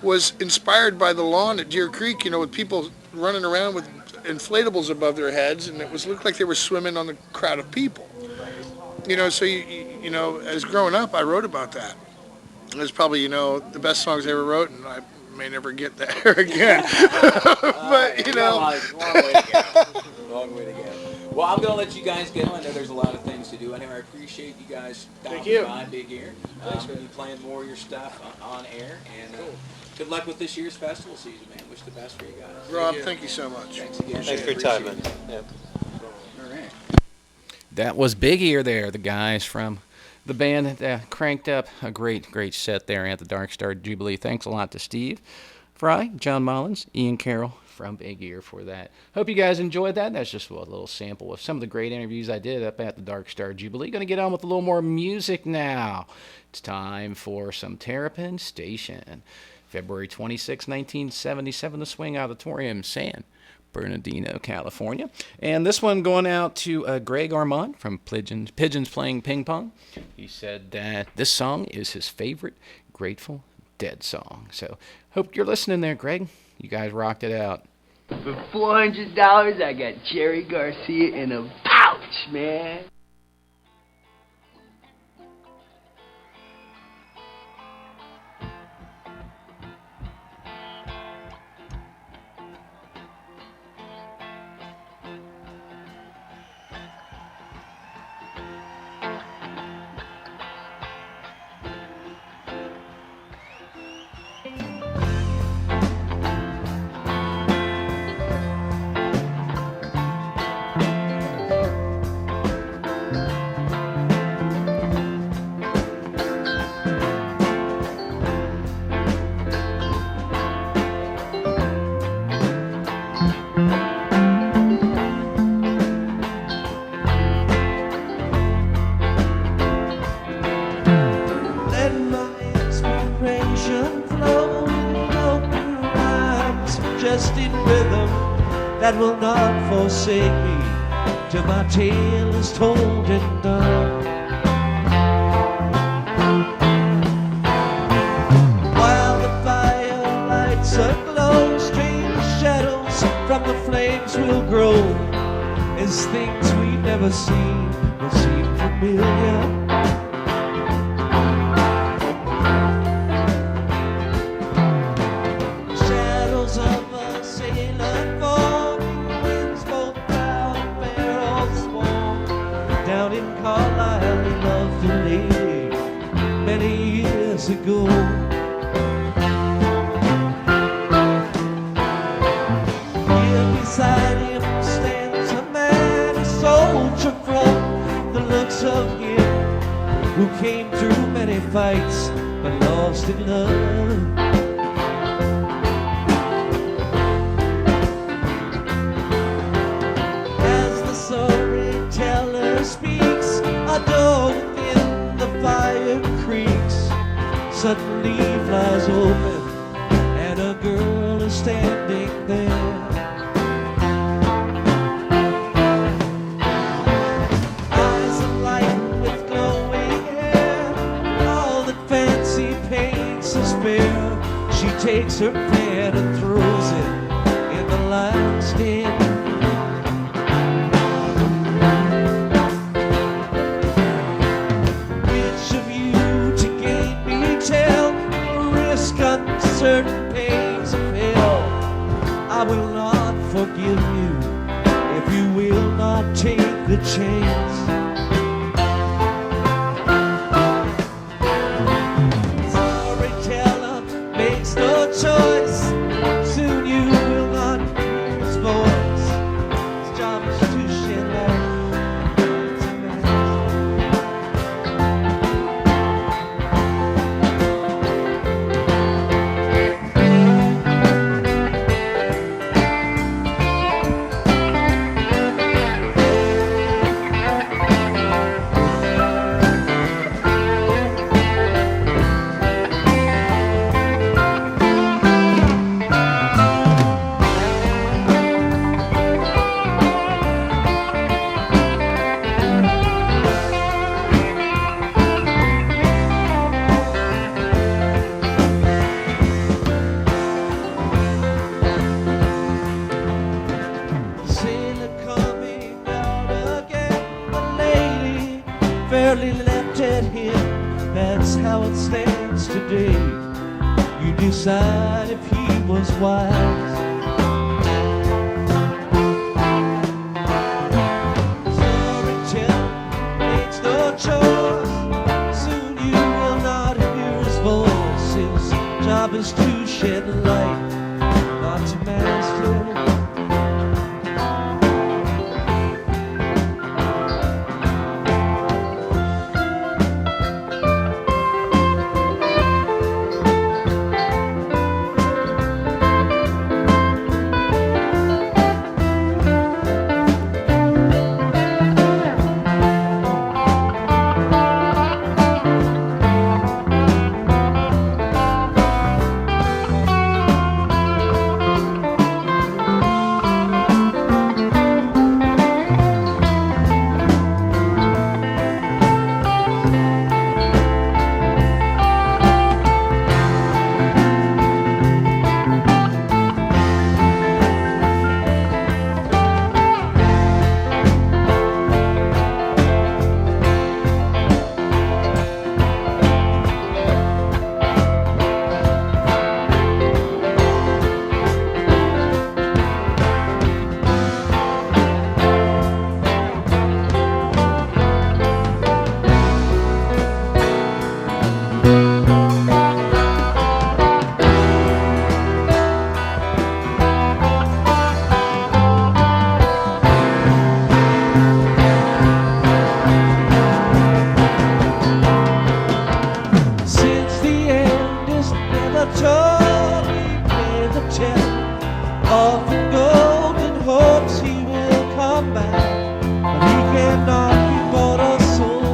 was inspired by the lawn at Deer Creek, with people running around with inflatables above their heads. And it looked like they were swimming on the crowd of people. So, as growing up, I wrote about that. It was probably, the best songs I ever wrote, and I may never get there again. But long way to go. Well, I'm gonna let you guys go. I know there's a lot of things to do. Anyway, I appreciate you guys stopping by Big Ear. Thanks for playing more of your stuff on air, and good luck with this year's festival season, man. Wish the best for you guys. Rob, thank you so much. Thanks again. Thanks for your time, man. Yeah. All right. That was Big Ear there, the guys from the band that cranked up a great set there at the Dark Star Jubilee. Thanks a lot to Steve, Frye, John Mullins, Ian Carroll from Big Ear for that. Hope you guys enjoyed that. That's just a little sample of some of the great interviews I did up at the Dark Star Jubilee. Going to get on with a little more music now. It's time for some Terrapin Station. February 26, 1977, the Swing Auditorium, San Bernardino, California. And this one going out to Greg Ormont from Pigeons Playing Ping Pong. He said that this song is his favorite Grateful Dead song. So hope you're listening there, Greg. You guys rocked it out. For $400, I got Jerry Garcia in a pouch, man. That will not forsake me till my tale is told and done. While the fire lights aglow, strange shadows from the flames will grow. never seen will seem familiar. Shadows of a sailor form, winds both proud and barrels swarm. Down in Carlisle he loved a lady many years ago. Here beside him stands a man, a soldier from the looks of him, who came through many fights but lost in love. As the storyteller speaks, a door within the fire creaks. Suddenly flies open and a girl is standing there. Eyes of light with glowing hair, all that fancy paints is fair. She takes her pen and throws it in the lion's den. Which of you to gain me tell, risk uncertain pains of hell? I will not forgive you if you will not take the chance. Storyteller makes no choice, soon you will not hear his voice. His job is to shed light to mask. Sailor coming out again, the lady fairly leapt at him. That's how it stands today. You decide if he was wise. Storyteller makes no choice, soon you will not hear his voice. His job is to shed light, not to mask it. Since the end is never told, we play the tale. Often golden hopes he will come back, but he cannot be bought or sold.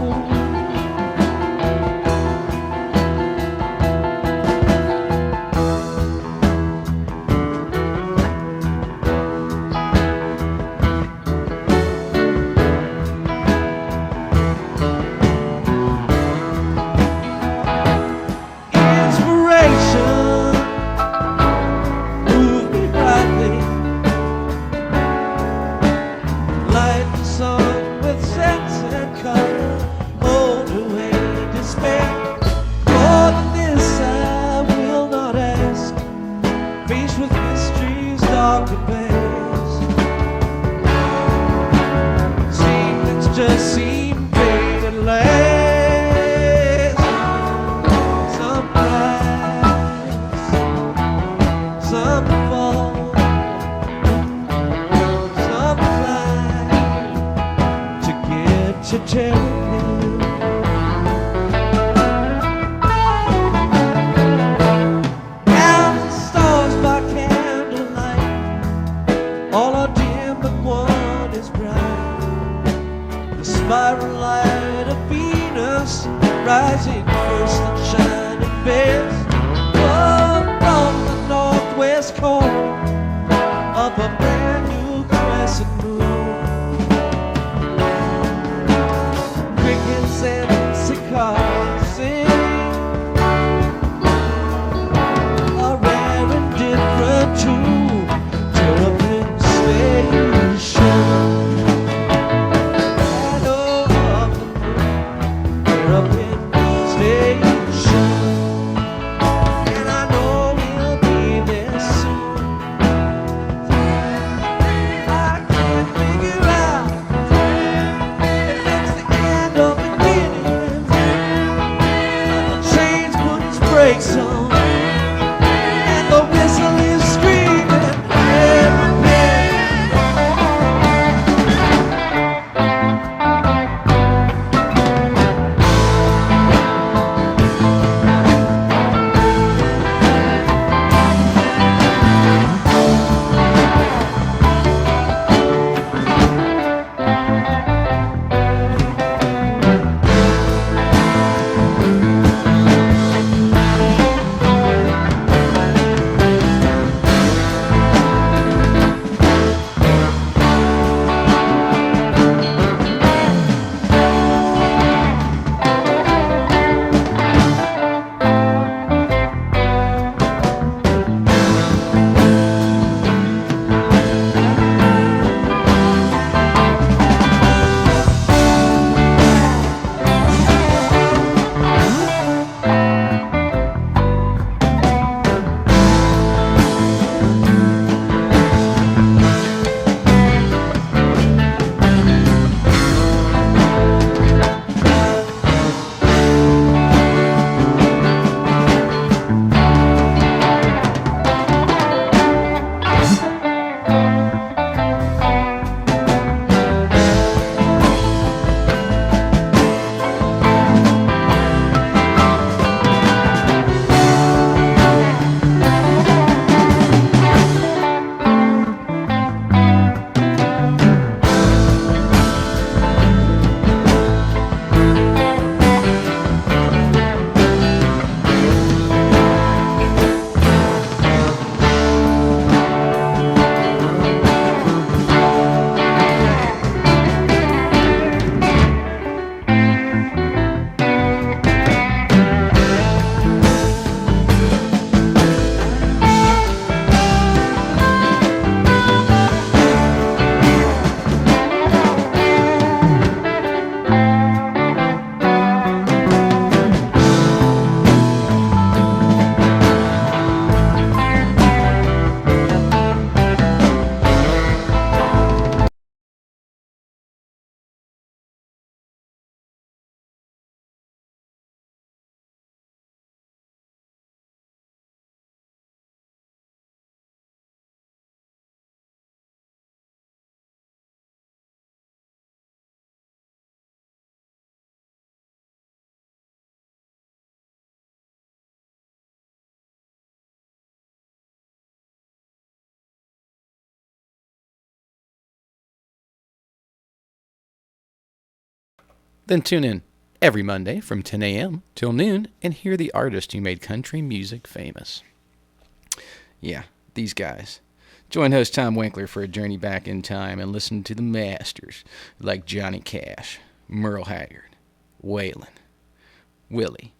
Inspiration brakes on, and the whistle is screaming everywhere. Then tune in every Monday from 10 a.m. till noon and hear the artist who made country music famous. Yeah, these guys. Join host Tom Winkler for a journey back in time and listen to the masters like Johnny Cash, Merle Haggard, Waylon, Willie,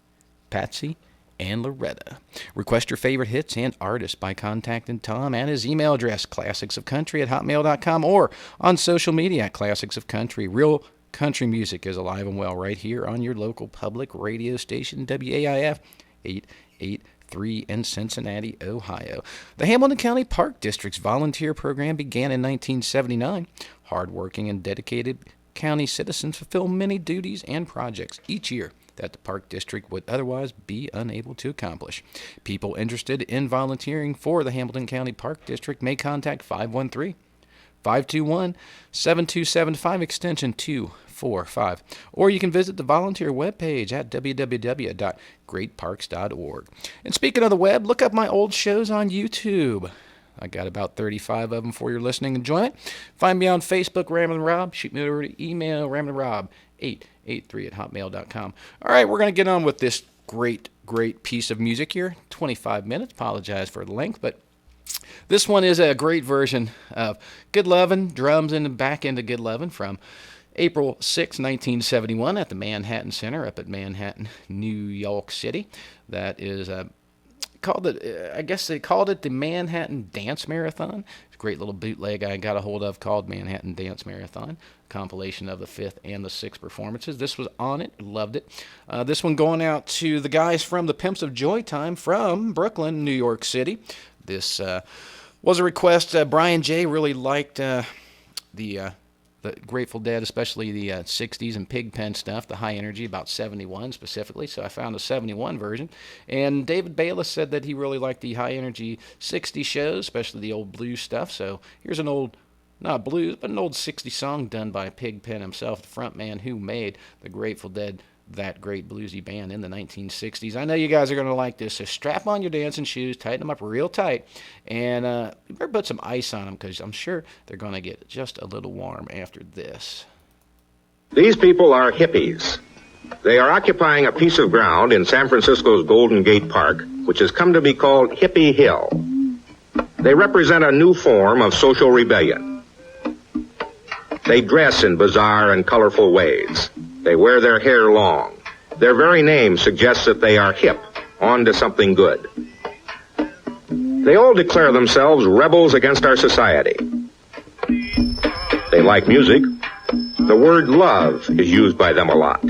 Patsy, and Loretta. Request your favorite hits and artists by contacting Tom at his email address, classicsofcountry@hotmail.com, or on social media at Classics of Country. Real country music is alive and well right here on your local public radio station, WAIF 883 in Cincinnati, Ohio. The Hamilton County Park District's volunteer program began in 1979. Hardworking and dedicated county citizens fulfill many duties and projects each year that the Park District would otherwise be unable to accomplish. People interested in volunteering for the Hamilton County Park District may contact 513-521-7275 extension 245, or you can visit the volunteer webpage at www.greatparks.org. And speaking of the web, look up my old shows on YouTube. I got about 35 of them for your listening enjoyment. Find me on Facebook, Ramblin' Rob. Shoot me over to email, ramlinrob883@hotmail.com. All right, we're going to get on with this great piece of music here. 25 minutes. Apologize for the length, but this one is a great version of Good Lovin', drums in the back end of Good Lovin' from April 6, 1971 at the Manhattan Center up at Manhattan, New York City. That is I guess they called it the Manhattan Dance Marathon. It's a great little bootleg I got a hold of called Manhattan Dance Marathon, compilation of the 5th and the 6th performances. This was on it, loved it. This one going out to the guys from the Pimps of Joytime from Brooklyn, New York City. This was a request. Bryan J. really liked the the Grateful Dead, especially the 60s and Pigpen stuff, the high energy, about 71 specifically. So I found a 71 version. And David Bayliss said that he really liked the high energy 60 shows, especially the old blues stuff. So here's an old, not blues, but an old 60 song done by Pigpen himself, the front man who made the Grateful Dead that great bluesy band in the 1960s. I know you guys are going to like this, so strap on your dancing shoes, tighten them up real tight, and you better put some ice on them because I'm sure they're going to get just a little warm after this. These people are hippies. They are occupying a piece of ground in San Francisco's Golden Gate Park, which has come to be called Hippie Hill. They represent a new form of social rebellion. They dress in bizarre and colorful ways. They wear their hair long. Their very name suggests that they are hip, on to something good. They all declare themselves rebels against our society. They like music. The word love is used by them a lot.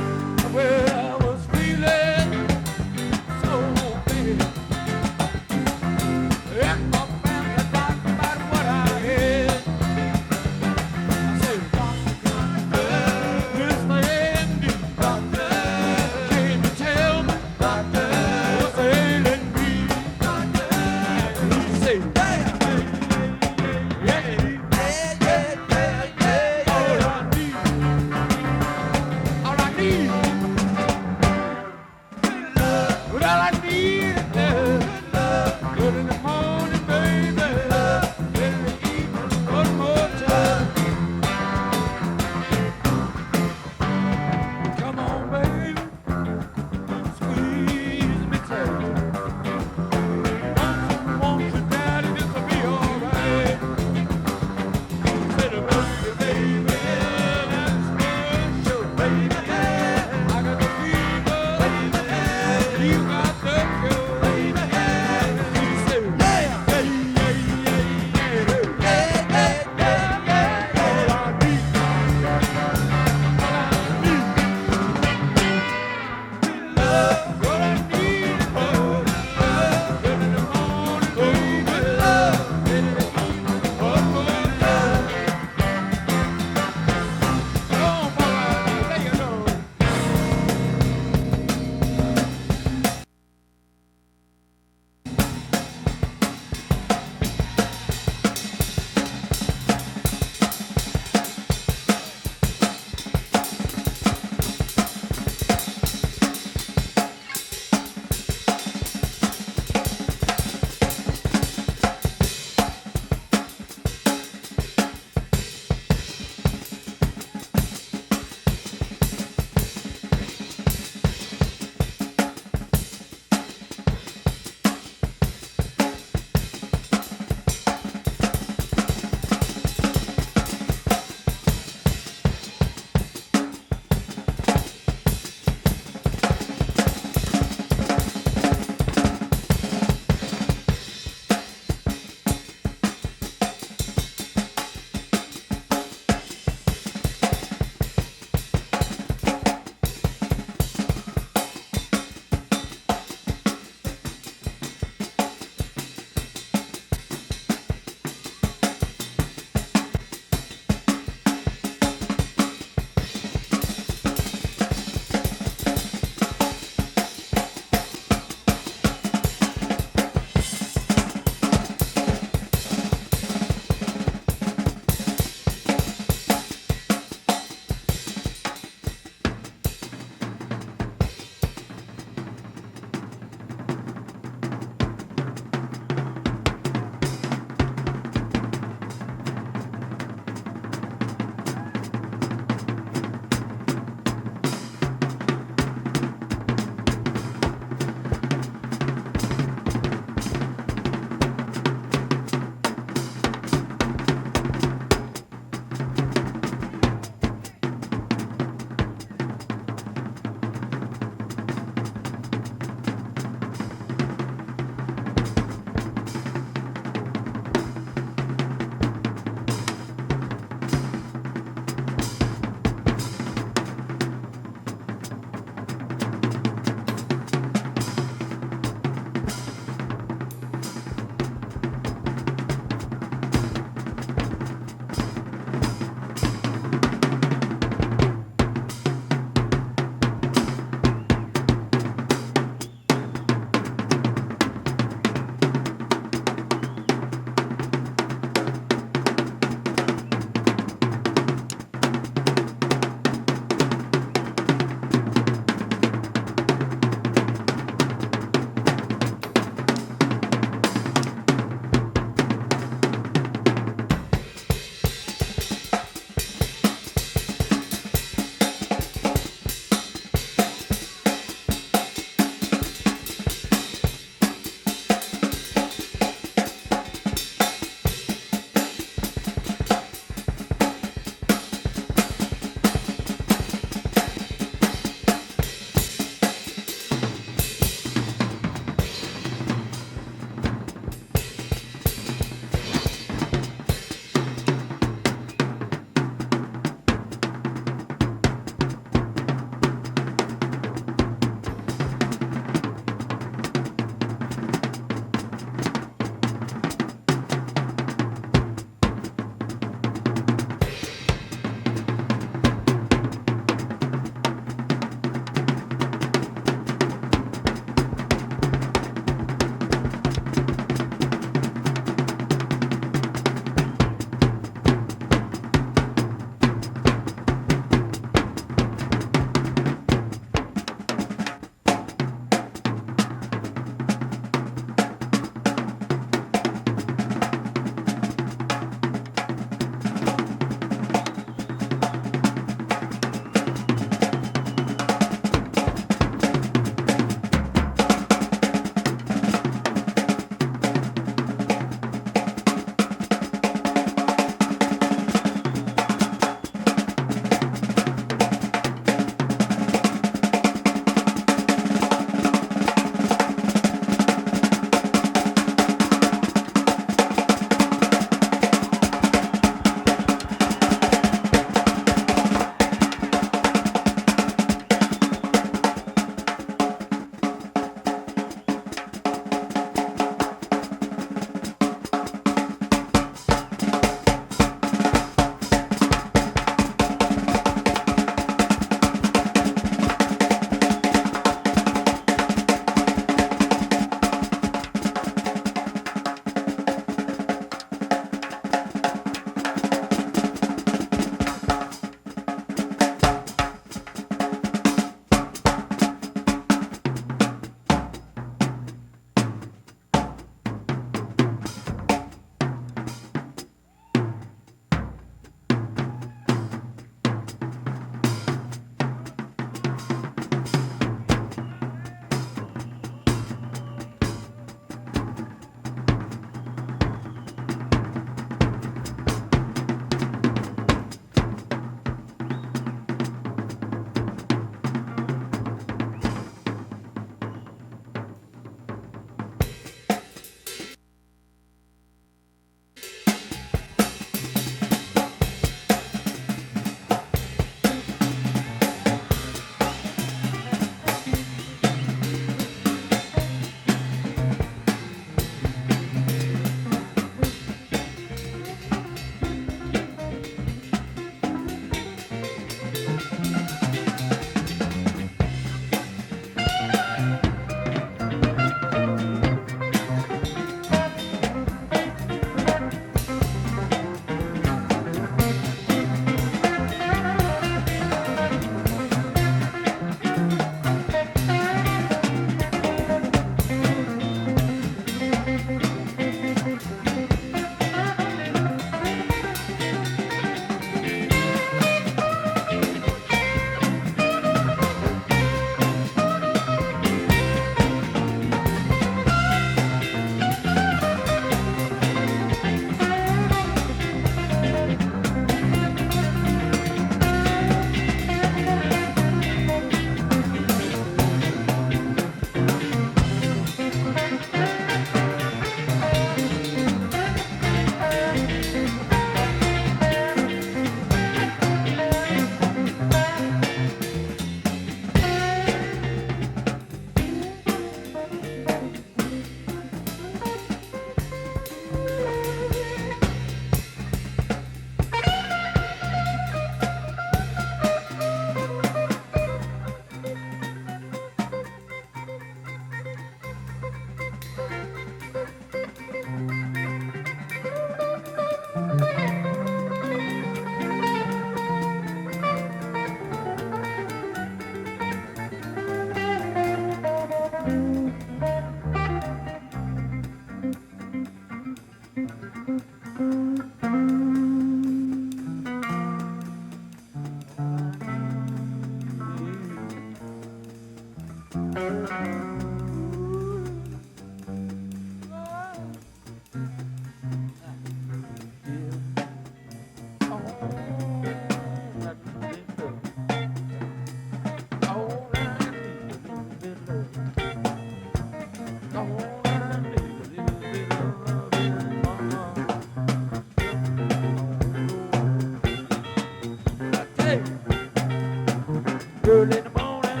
Early in the morning,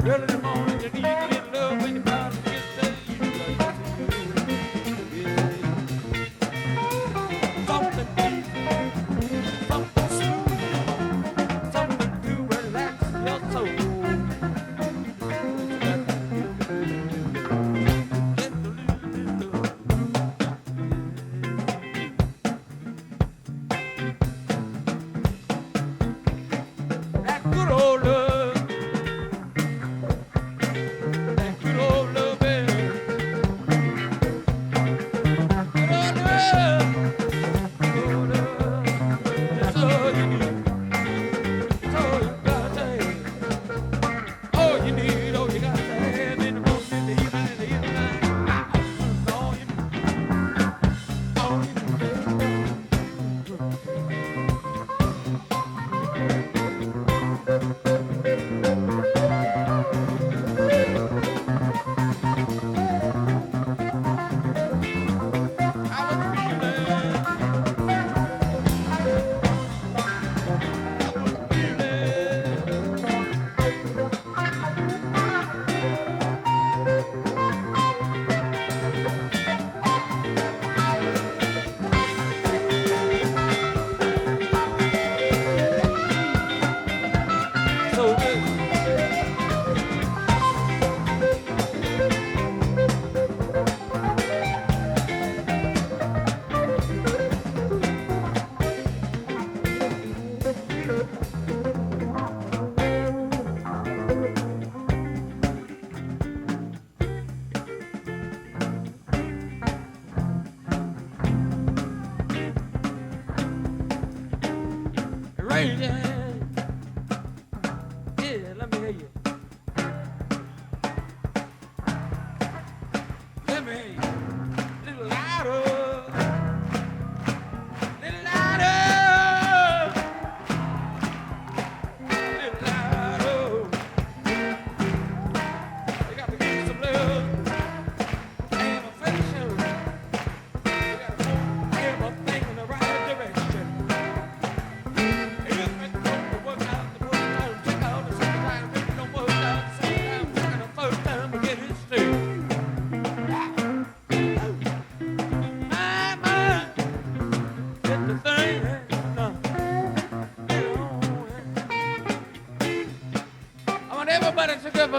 early in the morning, you need a little love when your body gets there. Something deep, something smooth, something to relax your soul.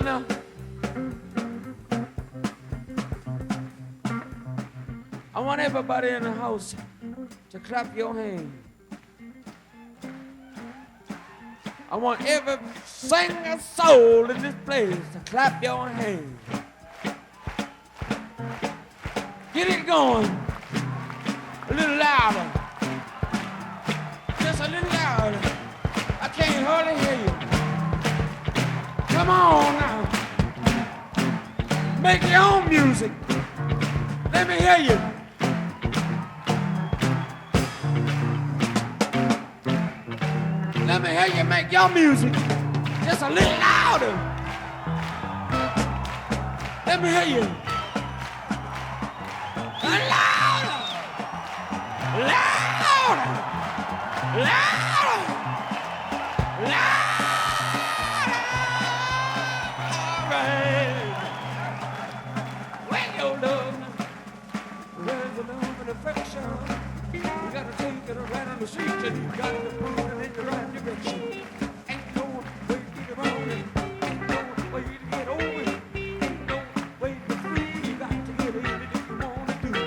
Now. I want everybody in the house to clap your hands. I want every single soul in this place to clap your hands. Get it going. A little louder. Just a little louder. I can't hardly hear you. Come on now. Make your own music. Let me hear you. Let me hear you make your music just a little louder. Let me hear you. Louder. Louder. Louder. Louder. Affection. You gotta take it around on the street and you gotta move it in the right direction. Ain't no way to get around it. Ain't no way to get over it. Ain't no way to be free. You got to get in it if you wanna do it.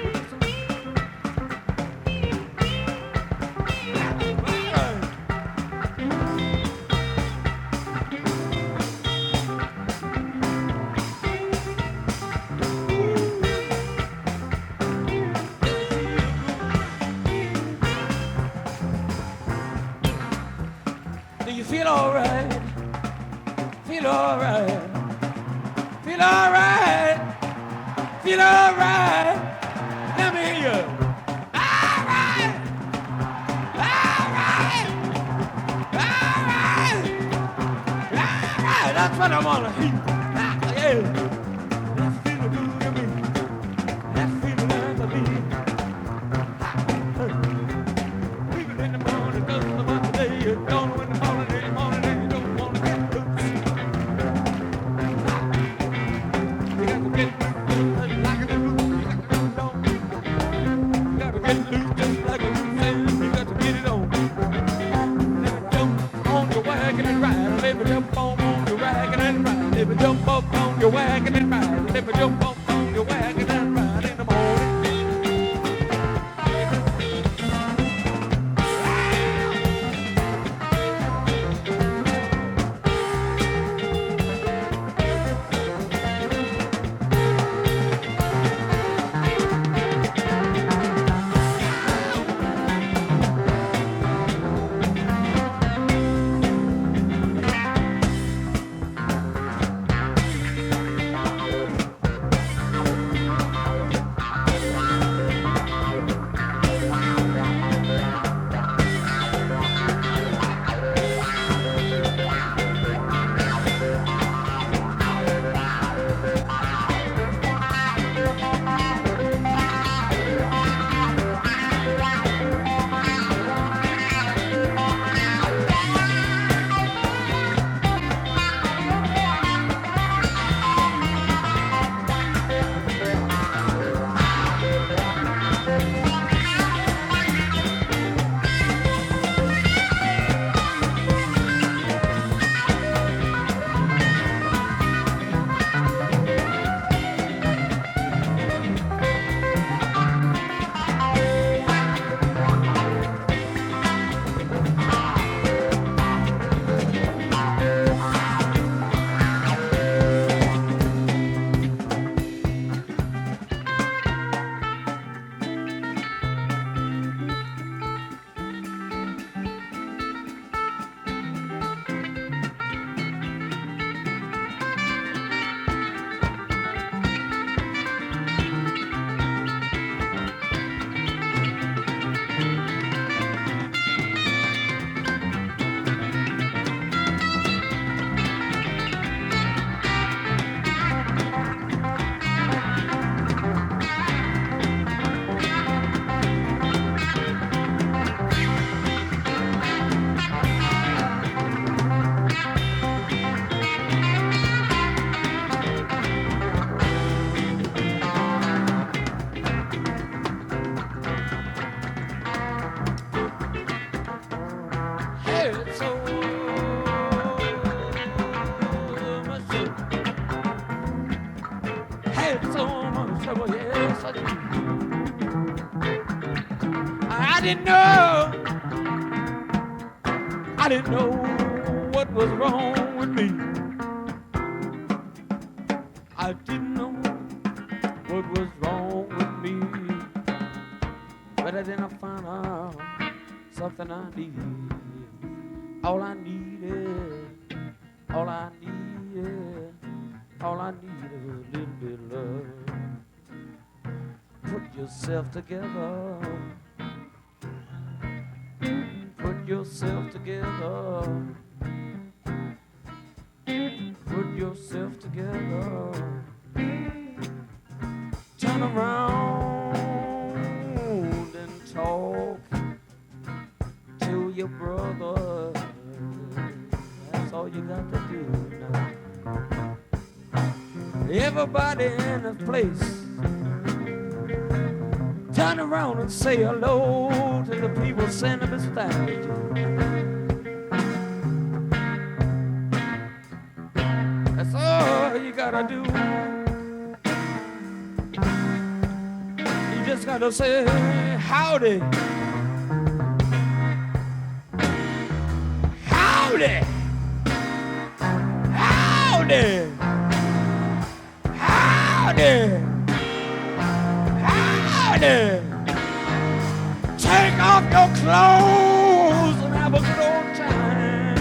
alright, feel alright, feel alright, feel alright. Let me hear you. Alright, alright, alright, alright. That's what I wanna hear. Yeah. That feeling good to me. That feeling good to me. Even in the morning, doesn't know what the day is. Don't know in the morning, and you don't wanna get loose. You got to get loose like a loose. You got to get loose just like a loose end. You got to get it on. Let me jump on your wagon and ride. Let me jump on your wagon and ride. Let me jump up on your wagon and ride. Let me jump up on your wagon and ride in the morning. I didn't know what was wrong with me. I didn't know what was wrong with me. But then I found out something I need. All I needed, all I needed, all I need is a little bit of love. Put yourself together. Put yourself together. Put yourself together. Turn around and talk to your brother. That's all you got to do now. Everybody in this place, turn around and say hello to the people sending beside you. That's all you gotta do. You just gotta say howdy. Howdy. Howdy. Howdy. Howdy. Take off your clothes and have a good old time.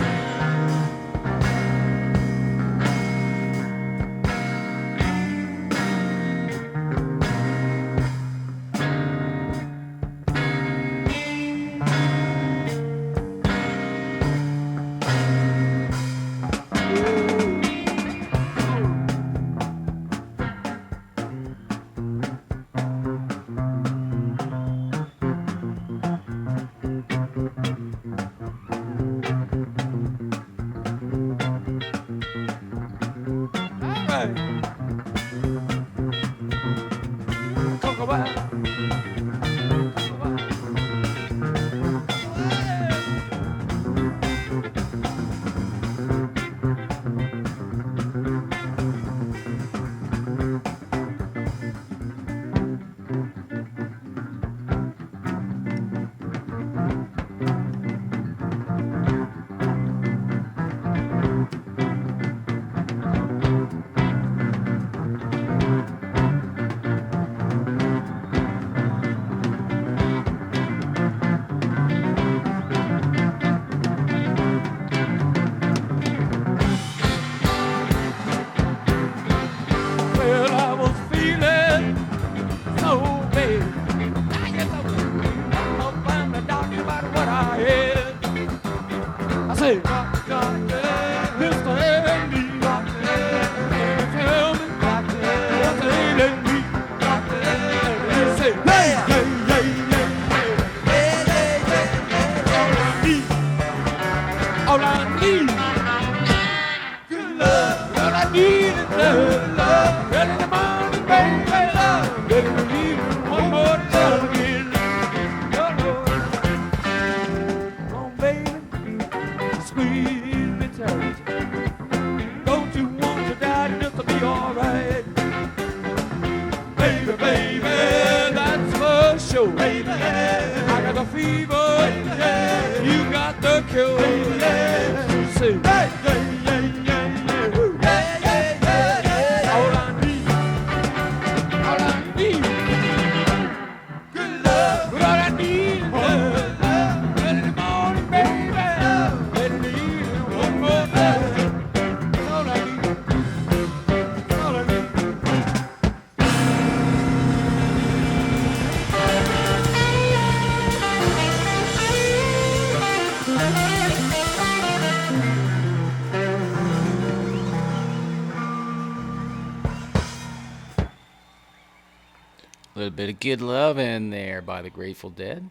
A little bit of good love in there by the Grateful Dead.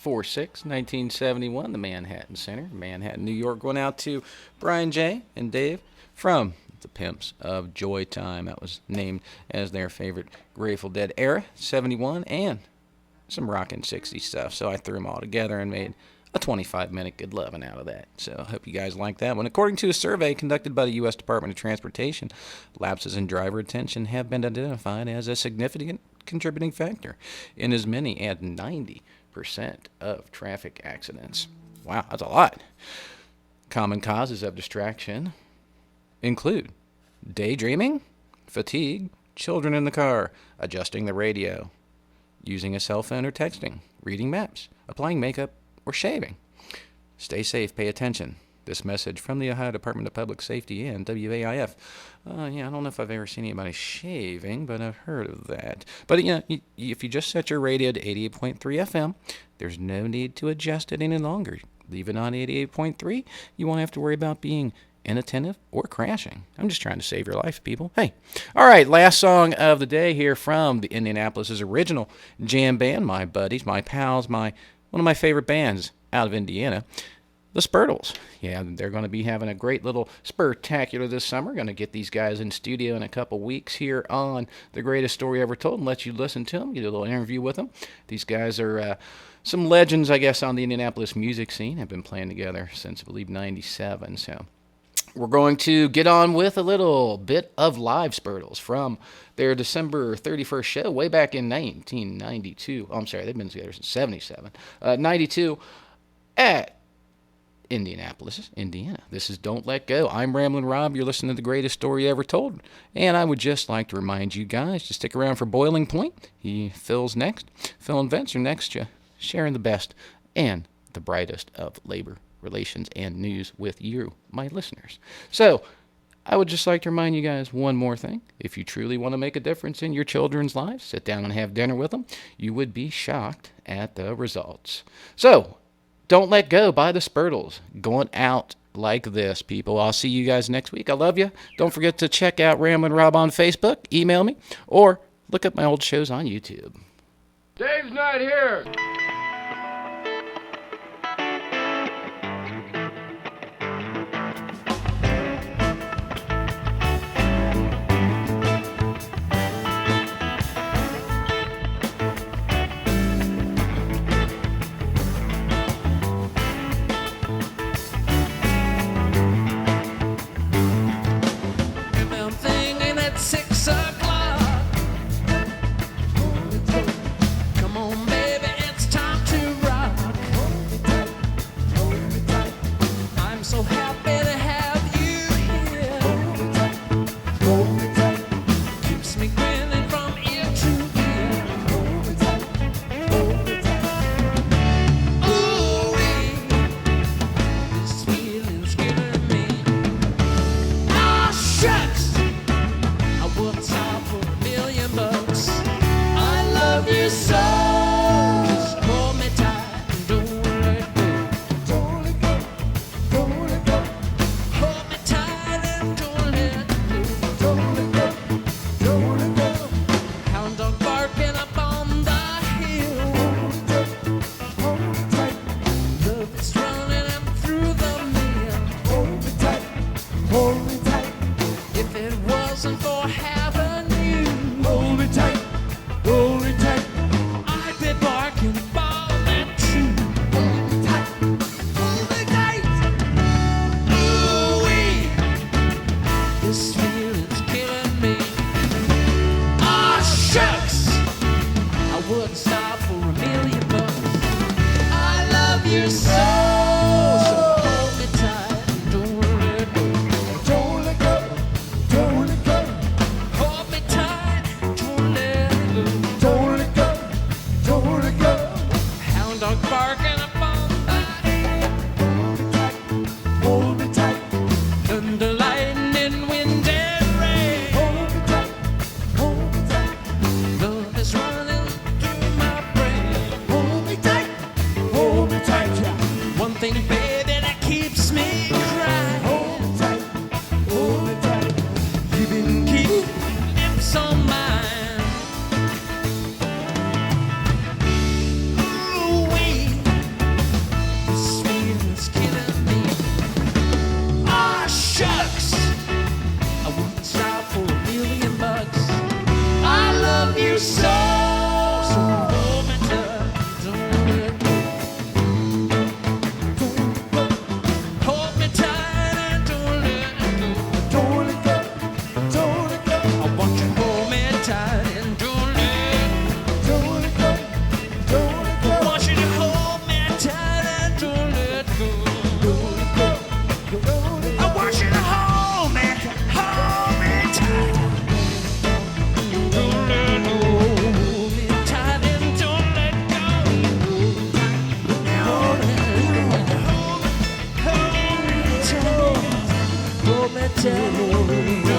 4/6, 1971, the Manhattan Center, Manhattan, New York, going out to Brian J. and Dave from the Pimps of Joytime. That was named as their favorite Grateful Dead era, 71, and some rockin' 60s stuff. So I threw them all together and made a 25-minute good loving out of that. So I hope you guys like that one. According to a survey conducted by the U.S. Department of Transportation, lapses in driver attention have been identified as a significant contributing factor in as many as 90% of traffic accidents. Wow, that's a lot. Common causes of distraction include daydreaming, fatigue, children in the car, adjusting the radio, using a cell phone or texting, reading maps, applying makeup, or shaving. Stay safe, pay attention. This message from the Ohio Department of Public Safety and WAIF. I don't know if I've ever seen anybody shaving, but I've heard of that. But if you just set your radio to 88.3 FM, there's no need to adjust it any longer. Leave it on 88.3. You won't have to worry about being inattentive or crashing. I'm just trying to save your life, people. Hey. All right, last song of the day here from the Indianapolis' original jam band, my buddies, my pals, one of my favorite bands out of Indiana, the Spurtles. Yeah, they're going to be having a great little spectacular this summer. Going to get these guys in studio in a couple weeks here on The Greatest Story Ever Told and let you listen to them, get a little interview with them. These guys are some legends, I guess, on the Indianapolis music scene. Have been playing together since, I believe, 97. So we're going to get on with a little bit of live Spurtles from their December 31st show way back in 1992. Oh, I'm sorry, they've been together since 77. 92 at Indianapolis, Indiana. This is Don't Let Go. I'm Ramblin' Rob. You're listening to The Greatest Story Ever Told. And I would just like to remind you guys to stick around for Boiling Point. Phil's next. Phil and Vince are next to you, sharing the best and the brightest of labor relations and news with you, my listeners. So, I would just like to remind you guys one more thing. If you truly want to make a difference in your children's lives, sit down and have dinner with them. You would be shocked at the results. So, Don't Let Go by the Spurtles. Going out like this, people. I'll see you guys next week. I love you. Don't forget to check out Ramblin' Rob on Facebook. Email me. Or look up my old shows on YouTube. Dave's not here. Come on, baby, it's time. that tell me